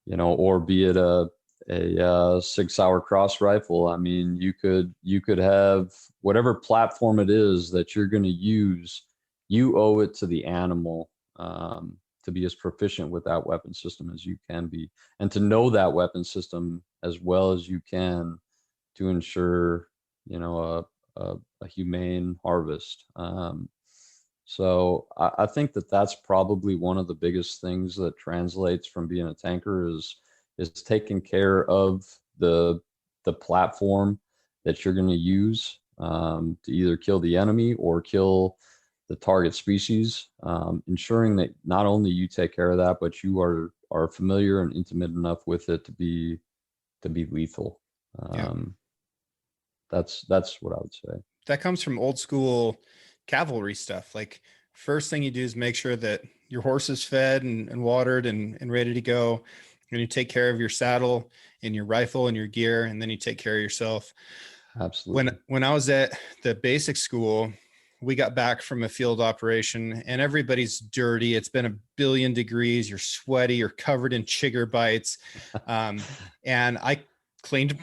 or be it a 6 Hour cross rifle. I mean, you could have whatever platform it is that you're going to use. You owe it to the animal to be as proficient with that weapon system as you can be, and to know that weapon system as well as you can to ensure, a humane harvest. So I think that's probably one of the biggest things that translates from being a tanker is taking care of the platform that you're going to use to either kill the enemy or kill the target species, ensuring that not only you take care of that, but you are familiar and intimate enough with it to be be lethal. Yeah. That's what I would say. That comes from old school cavalry stuff. Like, first thing you do is make sure that your horse is fed and watered and ready to go. And you take care of your saddle and your rifle and your gear, and then you take care of yourself. Absolutely. When I was at the basic school, we got back from a field operation and everybody's dirty. It's been 1,000,000,000 degrees. You're sweaty. You're covered in chigger bites. And I cleaned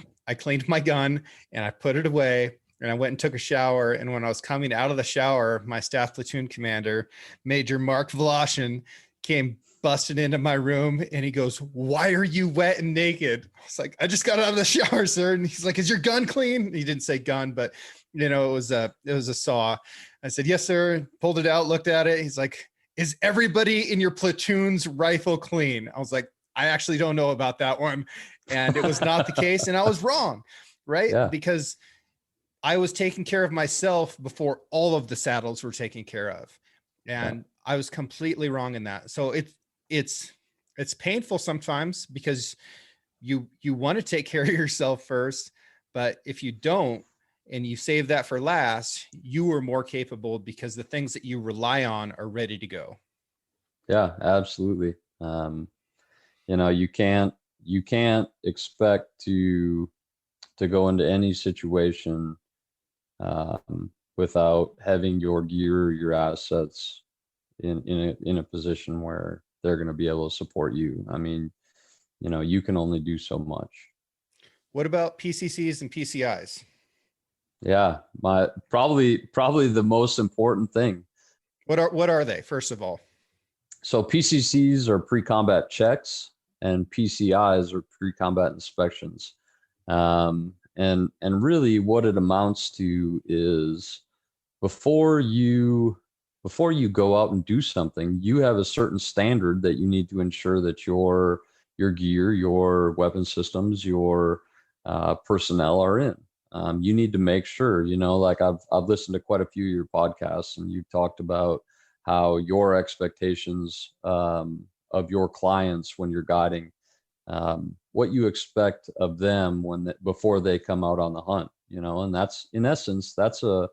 my gun and I put it away and I went and took a shower. And when I was coming out of the shower, my staff platoon commander, Major Mark Voloshin, came busted into my room and he goes, "Why are you wet and naked?" I was like, "I just got out of the shower, sir." And he's like, "Is your gun clean?" He didn't say gun, but it was a saw. I said, "Yes, sir." Pulled it out, looked at it. He's like, "Is everybody in your platoon's rifle clean?" I was like, "I actually don't know about that one." And it was not the case. And I was wrong, right? Yeah. Because I was taking care of myself before all of the saddles were taken care of. And I was completely wrong in that. So it's painful sometimes because you want to take care of yourself first, but if you don't and you save that for last, you are more capable because the things that you rely on are ready to go. Yeah, absolutely. You can't expect to go into any situation without having your gear, your assets in a position where they're going to be able to support you. I mean, you can only do so much. What about PCCs and PCIs? Yeah, probably the most important thing. What are they, first of all? So PCCs are pre-combat checks and PCIs are pre-combat inspections. And really what it amounts to is before you go out and do something, you have a certain standard that you need to ensure that your gear, your weapon systems, your personnel are in. You need to make sure, like I've listened to quite a few of your podcasts and you've talked about how your expectations of your clients when you're guiding, what you expect of them before they come out on the hunt, and that's in essence, that's a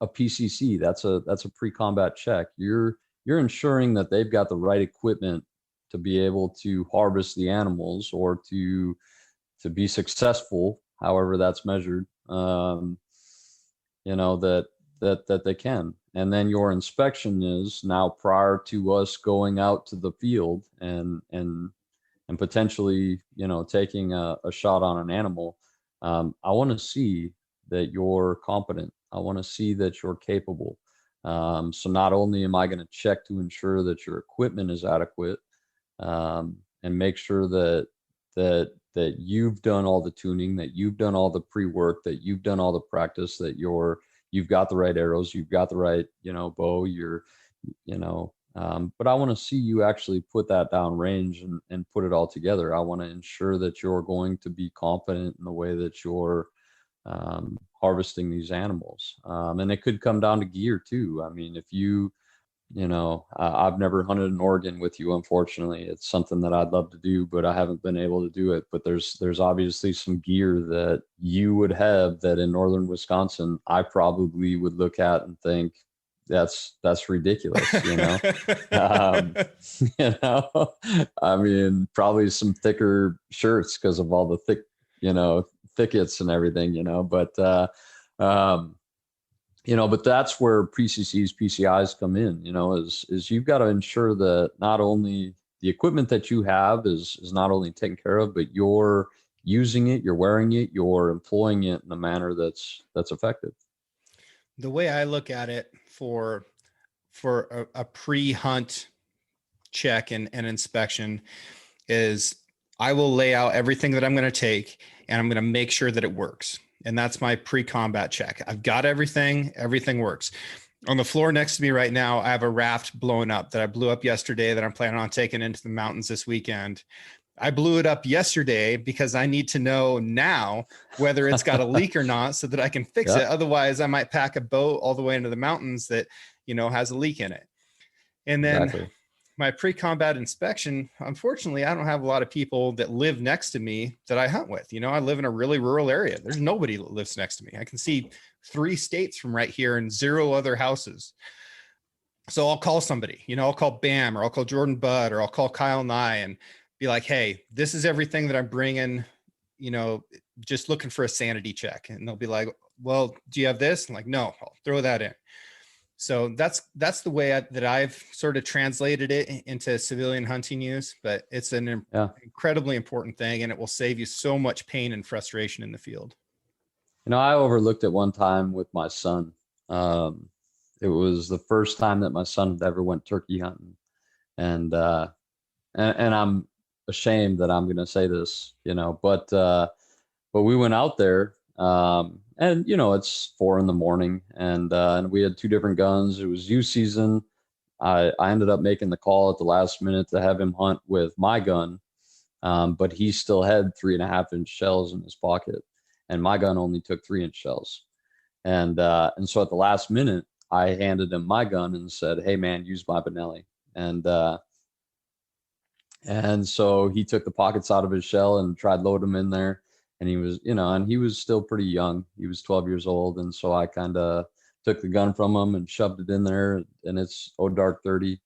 PCC. That's a pre-combat check. You're ensuring that they've got the right equipment to be able to harvest the animals or to be successful, however that's measured, that they can. And then your inspection is now prior to us going out to the field and potentially, taking a shot on an animal. I want to see that you're competent. I want to see that you're capable. So not only am I going to check to ensure that your equipment is adequate, and make sure that you've done all the tuning, that you've done all the pre-work, that you've done all the practice, that you've got the right arrows, you've got the right, bow, but I want to see you actually put that down range and put it all together. I want to ensure that you're going to be confident in the way that you're harvesting these animals. And it could come down to gear too. I mean, if I've never hunted in Oregon with you, unfortunately. It's something that I'd love to do, but I haven't been able to do it. But there's obviously some gear that you would have that in northern Wisconsin, I probably would look at and think, that's ridiculous, I mean, probably some thicker shirts because of all the thickets and everything, but but that's where PCCs, PCIs come in, is you've got to ensure that not only the equipment that you have is not only taken care of, but you're using it, you're wearing it, you're employing it in a manner that's effective. The way I look at it for a pre-hunt check and inspection is I will lay out everything that I'm going to take and I'm going to make sure that it works. And that's my pre-combat check. I've got everything works. On the floor next to me right now, I have a raft blown up that I blew up yesterday that I'm planning on taking into the mountains this weekend. I blew it up yesterday because I need to know now whether it's got a leak or not so that I can fix it. Otherwise, I might pack a boat all the way into the mountains that, has a leak in it. And then my pre-combat inspection, unfortunately, I don't have a lot of people that live next to me that I hunt with. I live in a really rural area. There's nobody that lives next to me. I can see 3 states from right here and 0 other houses. So I'll call somebody, I'll call Bam, or I'll call Jordan Budd, or I'll call Kyle Nye and be like, hey, this is everything that I'm bringing, just looking for a sanity check. And they'll be like, well, do you have this? I'm like, no, I'll throw that in. So that's the way that I've sort of translated it into civilian hunting use, but it's an incredibly important thing, and it will save you so much pain and frustration in the field. I overlooked it one time with my son. It was the first time that my son had ever went turkey hunting. And I'm ashamed that I'm going to say this, but we went out there, and it's 4 a.m. and we had 2 different guns. It was youth season. I ended up making the call at the last minute to have him hunt with my gun. But he still had 3.5-inch shells in his pocket, and my gun only took 3-inch shells. And so at the last minute, I handed him my gun and said, hey man, use my Benelli. And so he took the pockets out of his shell and tried load them in there. And he was, and he was still pretty young. He was 12 years old. And so I kind of took the gun from him and shoved it in there, and it's dark 30.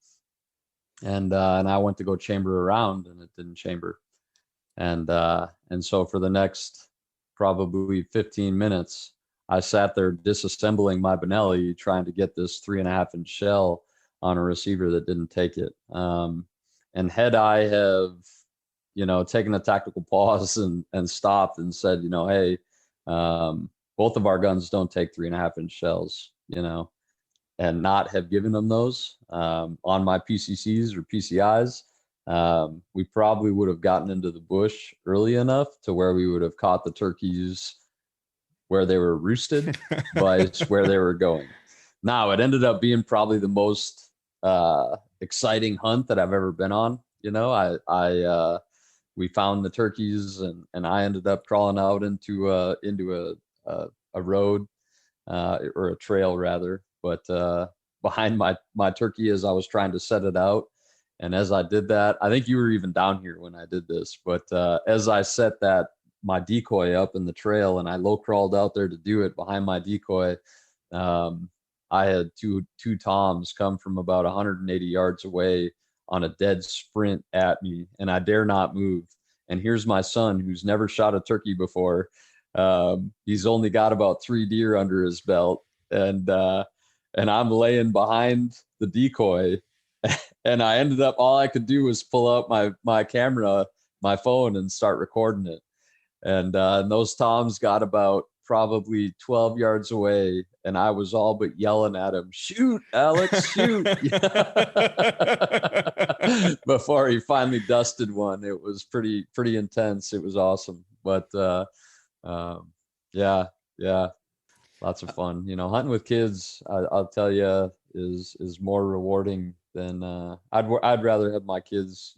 And I went to go chamber around, and it didn't chamber. And so for the next probably 15 minutes, I sat there disassembling my Benelli, trying to get this 3.5-inch shell on a receiver that didn't take it. And had I have, taken a tactical pause and stopped and said, hey, both of our guns don't take 3.5-inch shells, and not have given them those on my PCCs or PCIs, we probably would have gotten into the bush early enough to where we would have caught the turkeys where they were roosted, but where they were going. Now, it ended up being probably the most exciting hunt that I've ever been on. We found the turkeys, and I ended up crawling out into a road or a trail rather, but behind my turkey as I was trying to set it out. And as I did that, I think you were even down here when I did this, but as I set my decoy up in the trail and I low crawled out there to do it behind my decoy, I had two toms come from about 180 yards away on a dead sprint at me, and I dare not move. And here's my son, who's never shot a turkey before. He's only got about 3 deer under his belt, and I'm laying behind the decoy. And I ended up, all I could do was pull out my camera, my phone, and start recording it. And those toms got about probably 12 yards away, and I was all but yelling at him, shoot, Alex, shoot. Before he finally dusted one. It was pretty intense. It was awesome. But yeah, lots of fun. Hunting with kids, I'll tell you, is more rewarding than I'd rather have my kids,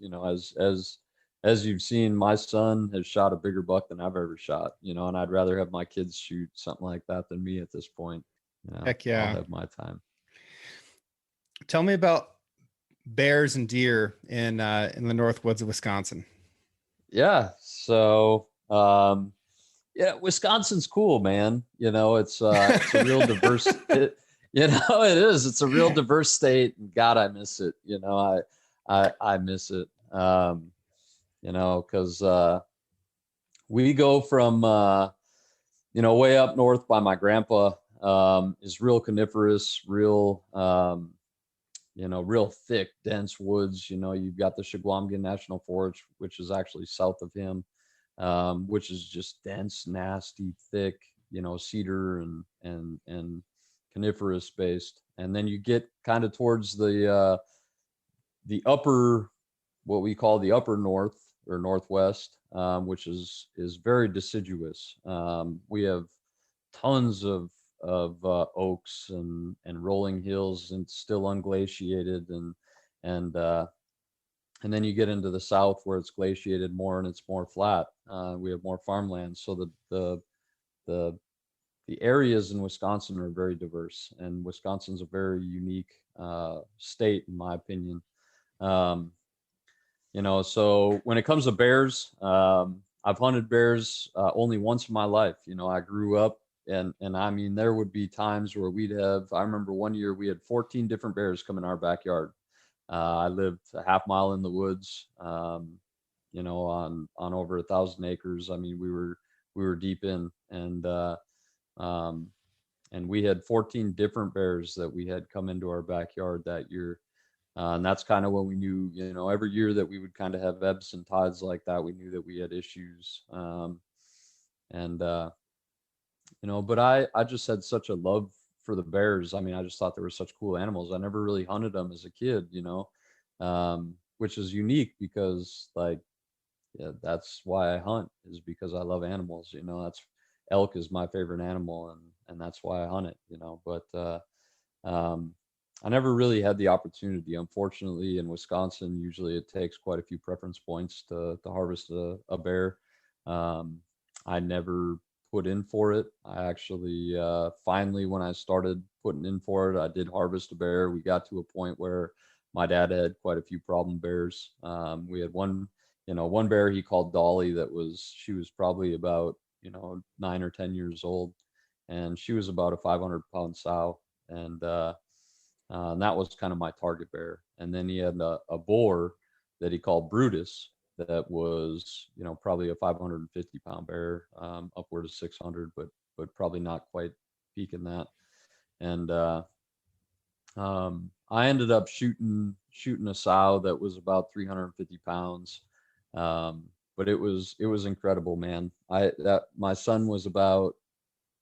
as you've seen, my son has shot a bigger buck than I've ever shot, and I'd rather have my kids shoot something like that than me at this point. Heck yeah. I'll have my time. Tell me about bears and deer in the north woods of Wisconsin. Yeah. So, Wisconsin's cool, man. It's a real diverse, it is. It's a real diverse state. God, I miss it. I miss it. Because we go from, way up north by my grandpa, is real coniferous, real thick, dense woods. You've got the Shigwamgan National Forest, which is actually south of him, which is just dense, nasty, thick, cedar and coniferous based. And then you get kind of towards the upper, what we call the upper north or northwest, which is very deciduous. We have tons of oaks and rolling hills, and still unglaciated, and then you get into the south where it's glaciated more and it's more flat. We have more farmland, so the areas in Wisconsin are very diverse, and Wisconsin's a very unique state, in my opinion. So when it comes to bears, I've hunted bears only once in my life. I grew up and I mean, there would be times where I remember one year we had 14 different bears come in our backyard. I lived a half mile in the woods, on over 1,000 acres. I mean, we were deep in, and we had 14 different bears that we had come into our backyard that year. And that's kind of when we knew, every year that we would kind of have ebbs and tides like that, we knew that we had issues. But I just had such a love for the bears. I mean, I just thought they were such cool animals. I never really hunted them as a kid, which is unique because that's why I hunt, is because I love animals. Elk is my favorite animal, and that's why I hunt it, but I never really had the opportunity. Unfortunately, in Wisconsin, usually it takes quite a few preference points to harvest a bear. I never put in for it. I actually, finally, when I started putting in for it, I did harvest a bear. We got to a point where my dad had quite a few problem bears. We had one bear he called Dolly she was probably about, 9 or 10 years old. And she was about a 500-pound sow. And that was kind of my target bear. And then he had a boar that he called Brutus that was, probably a 550-pound bear, upward of 600, but probably not quite peaking that. And I ended up shooting a sow that was about 350 pounds. But it was incredible, man. My son was about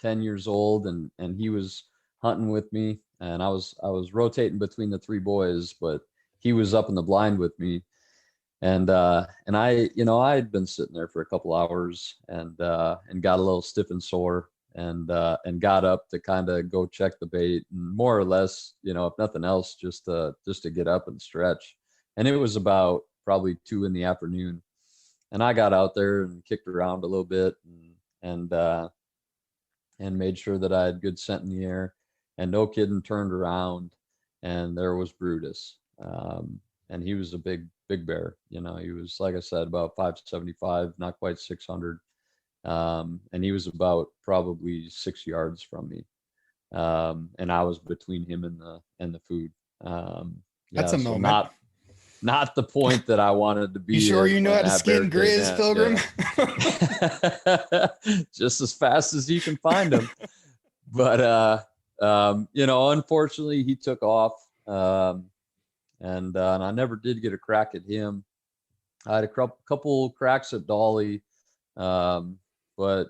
10 years old, and he was hunting with me, and I was rotating between the three boys, but he was up in the blind with me. And I had been sitting there for a couple hours and got a little stiff and sore, and got up to kind of go check the bait, and more or less, if nothing else, just to get up and stretch. And it was about probably 2 p.m. And I got out there and kicked around a little bit, and made sure that I had good scent in the air. And no kidding, turned around, and there was Brutus. And he was a big bear. He was, like I said, about 575, not quite 600. And he was about probably 6 yards from me. And I was between him and the food. That's a moment. Not the point that I wanted to be. You sure you know how to skin grizz, Pilgrim? Yeah. Just as fast as you can find them. But unfortunately, he took off, and I never did get a crack at him. I had a couple cracks at Dolly, but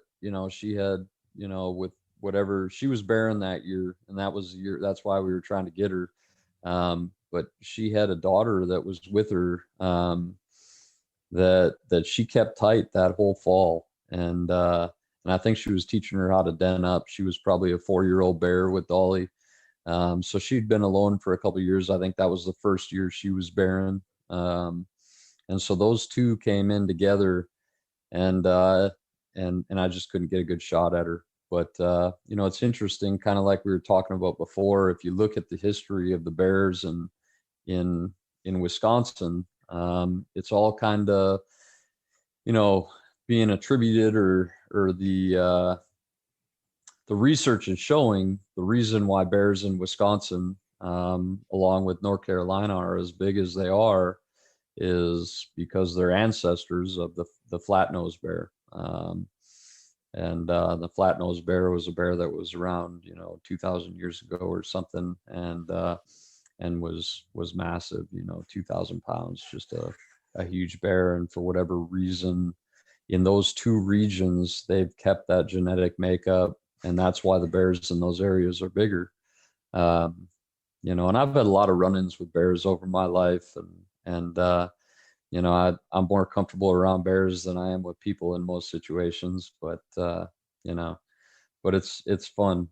she had, with whatever she was bearing that year, and that was the year. That's why we were trying to get her. But she had a daughter that was with her, that she kept tight that whole fall, and I think she was teaching her how to den up. She was probably a 4-year-old bear with Dolly, so she'd been alone for a couple of years. I think that was the first year she was bearing, and so those two came in together, and I just couldn't get a good shot at her. But it's interesting, kind of like we were talking about before. If you look at the history of the bears and in Wisconsin, it's all kind of being attributed, or the research is showing the reason why bears in Wisconsin, along with North Carolina, are as big as they are is because they're ancestors of the flat-nosed bear. And the flat-nosed bear was a bear that was around 2,000 years ago or something, and was massive, 2,000 pounds, just a huge bear. And for whatever reason, in those two regions, they've kept that genetic makeup, and that's why the bears in those areas are bigger. And I've had a lot of run-ins with bears over my life, and I'm more comfortable around bears than I am with people in most situations, but it's fun.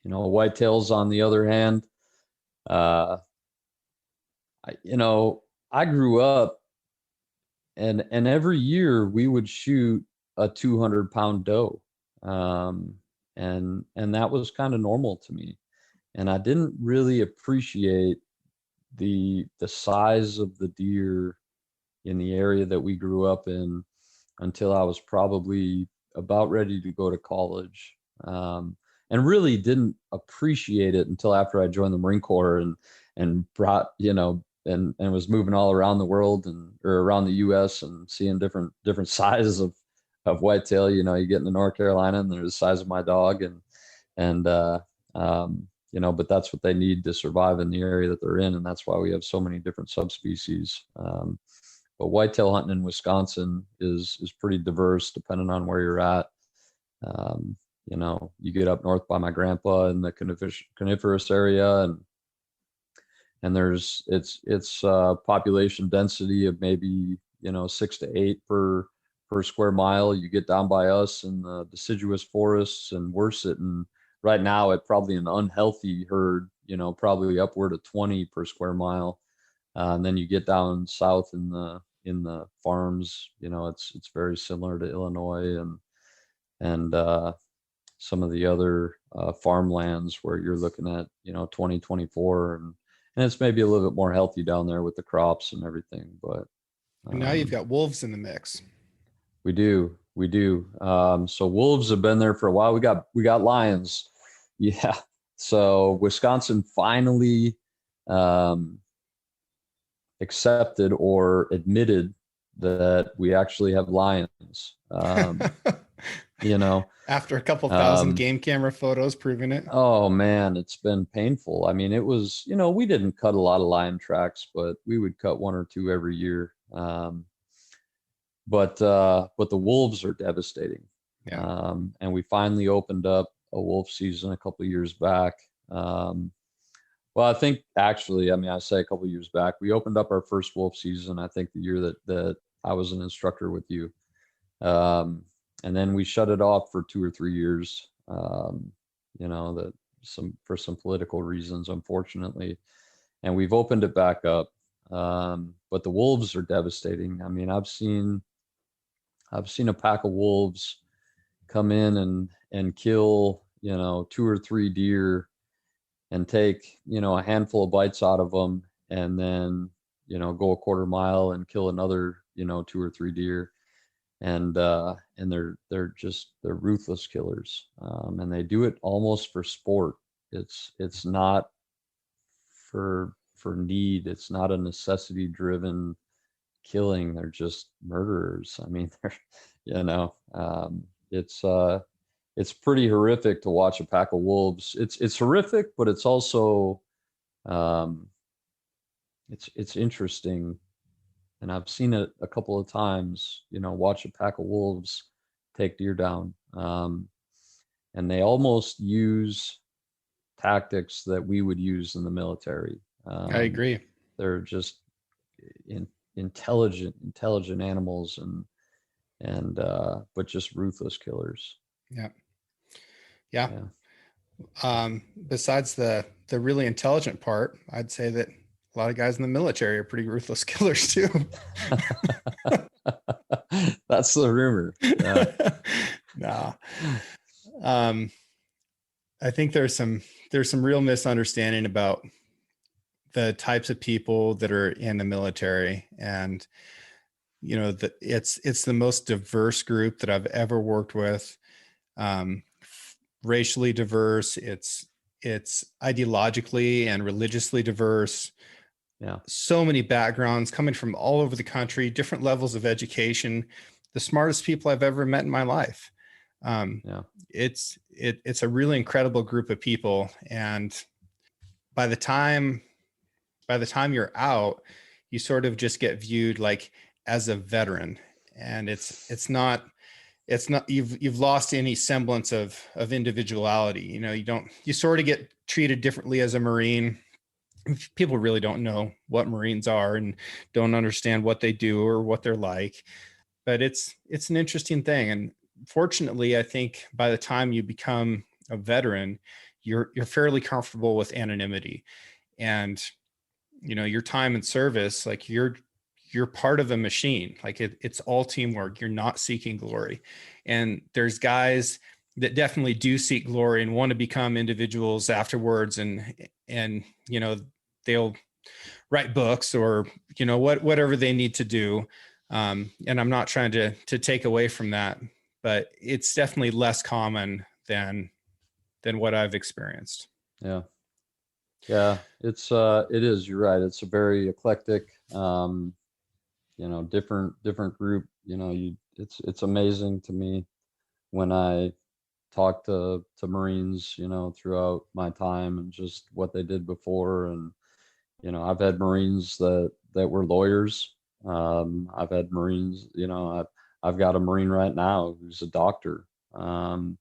Whitetails, on the other hand, I grew up, and every year we would shoot a 200-pound doe. And that was kind of normal to me. And I didn't really appreciate the size of the deer in the area that we grew up in until I was probably about ready to go to college. And really didn't appreciate it until after I joined the Marine Corps and brought, and was moving all around the world or around the US and seeing different sizes of whitetail. You get into North Carolina and they're the size of my dog, but that's what they need to survive in the area that they're in. And that's why we have so many different subspecies. But whitetail hunting in Wisconsin is pretty diverse depending on where you're at. You get up north by my grandpa in the coniferous area, and it's population density of maybe 6 to 8 per square mile. You get down by us in the deciduous forests, and we're sitting right now at probably an unhealthy herd, probably upward of 20 per square mile. And then you get down south in the farms, it's very similar to Illinois and some of the other farmlands where you're looking at 2024, and it's maybe a little bit more healthy down there with the crops and everything. But now you've got wolves in the mix. We do. So wolves have been there for a while. We got lions. Yeah. So Wisconsin finally accepted or admitted that we actually have lions. After a couple thousand game camera photos proving it. Oh man, it's been painful. I mean, it was, we didn't cut a lot of lion tracks, but we would cut 1 or 2 every year. But the wolves are devastating. Yeah. And we finally opened up a wolf season a couple of years back. Well, I think actually, I say a couple of years back, we opened up our first wolf season, I think the year that I was an instructor with you. And then we shut it off for 2 or 3 years, for some political reasons, unfortunately. And we've opened it back up. But the wolves are devastating. I mean, I've seen a pack of wolves come in and kill, 2 or 3 deer and take, a handful of bites out of them, and then, go a quarter mile and kill another, 2 or 3 deer. And they're ruthless killers. And they do it almost for sport. It's not for need. It's not a necessity driven killing. They're just murderers. I mean, it's pretty horrific to watch a pack of wolves. It's horrific, but it's also it's interesting. And I've seen it a couple of times, watch a pack of wolves take deer down. And they almost use tactics that we would use in the military. I agree. They're just intelligent animals and but just ruthless killers. Yeah. Besides the really intelligent part, I'd say that a lot of guys in the military are pretty ruthless killers too. That's the rumor. Nah. I think there's some real misunderstanding about the types of people that are in the military, and it's the most diverse group that I've ever worked with. Racially diverse, it's ideologically and religiously diverse. Yeah. So many backgrounds coming from all over the country, different levels of education, the smartest people I've ever met in my life. It's a really incredible group of people. And by the time you're out, you sort of just get viewed like as a veteran, and it's not, you've lost any semblance of individuality. You sort of get treated differently as a Marine. People really don't know what Marines are and don't understand what they do or what they're like, but it's an interesting thing. And fortunately, I think by the time you become a veteran, you're fairly comfortable with anonymity, and your time in service, like you're part of a machine. Like it's all teamwork. You're not seeking glory. And there's guys that definitely do seek glory and want to become individuals afterwards. And they'll write books or, whatever they need to do. And I'm not trying to take away from that, but it's definitely less common than what I've experienced. Yeah. Yeah. It is, you're right. It's a very eclectic, different group, it's amazing to me when I talk to Marines, throughout my time and just what they did before. And, I've had Marines that were lawyers. I've had Marines, I've got a Marine right now who's a doctor, and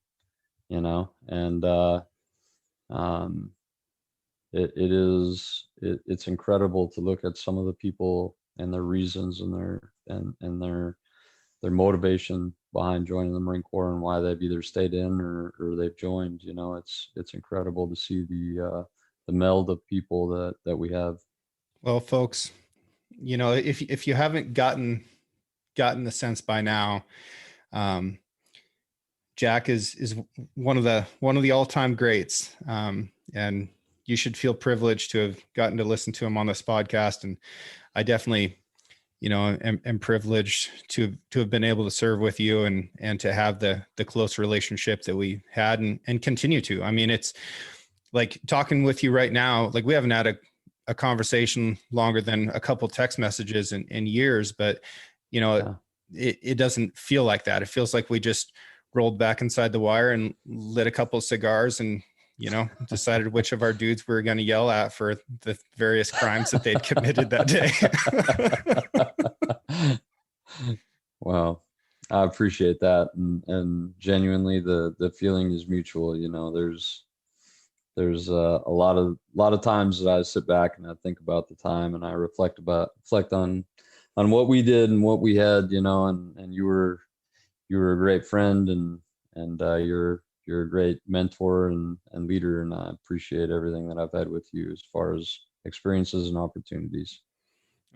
it's incredible to look at some of the people and their reasons and their motivation behind joining the Marine Corps and why they've either stayed in or they've joined. It's incredible to see the meld of people that we have. Well, folks, if you haven't gotten the sense by now, Jack is one of the all-time greats, and you should feel privileged to have gotten to listen to him on this podcast. And I definitely, am privileged to have been able to serve with you and to have the close relationship that we had and continue to. I mean, it's like talking with you right now, like we haven't had a conversation longer than a couple text messages in years, but it doesn't feel like that. It feels like we just rolled back inside the wire and lit a couple of cigars and, decided which of our dudes we were going to yell at for the various crimes that they'd committed that day. Wow. I appreciate that. And genuinely the feeling is mutual. There's a lot of times that I sit back and I think about the time and I reflect on what we did and what we had, and you were a great friend and you're a great mentor and leader. And I appreciate everything that I've had with you as far as experiences and opportunities.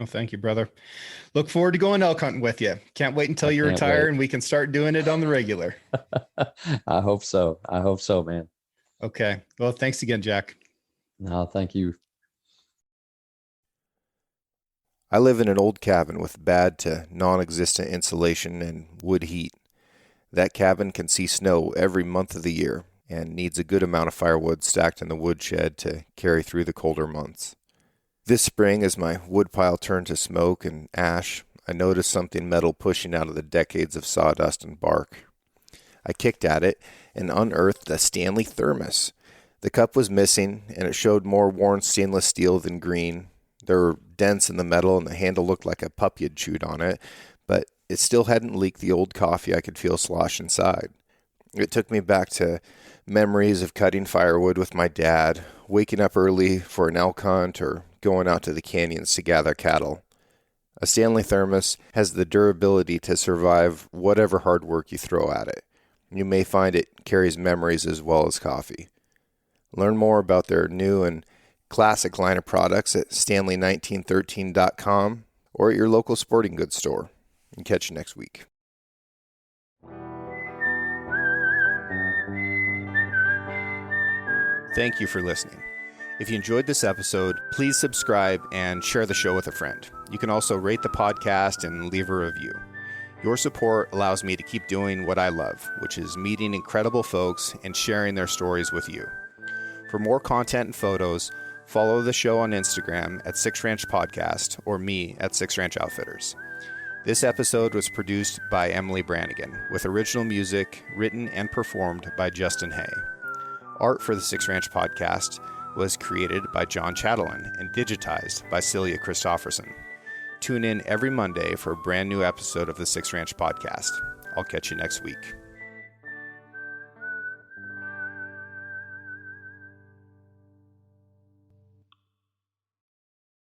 Oh, thank you, brother. Look forward to going elk hunting with you. Can't wait until you retire and we can start doing it on the regular. I hope so, man. Okay. Well, thanks again, Jack. No, thank you. I live in an old cabin with bad to non-existent insulation and wood heat. That cabin can see snow every month of the year and needs a good amount of firewood stacked in the woodshed to carry through the colder months. This spring, as my woodpile turned to smoke and ash, I noticed something metal pushing out of the decades of sawdust and bark. I kicked at it and unearthed a Stanley thermos. The cup was missing, and it showed more worn stainless steel than green. There were dents in the metal, and the handle looked like a puppy had chewed on it, but it still hadn't leaked the old coffee I could feel slosh inside. It took me back to memories of cutting firewood with my dad, waking up early for an elk hunt, or going out to the canyons to gather cattle. A Stanley thermos has the durability to survive whatever hard work you throw at it. You may find it carries memories as well as coffee. Learn more about their new and classic line of products at stanley1913.com or at your local sporting goods store. And catch you next week. Thank you for listening. If you enjoyed this episode, please subscribe and share the show with a friend. You can also rate the podcast and leave a review. Your support allows me to keep doing what I love, which is meeting incredible folks and sharing their stories with you. For more content and photos, follow the show on Instagram at Six Ranch Podcast or me at Six Ranch Outfitters. This episode was produced by Emily Brannigan, with original music written and performed by Justin Hay. Art for the Six Ranch Podcast was created by John Chatelain and digitized by Celia Christofferson. Tune in every Monday for a brand new episode of the Six Ranch Podcast. I'll catch you next week.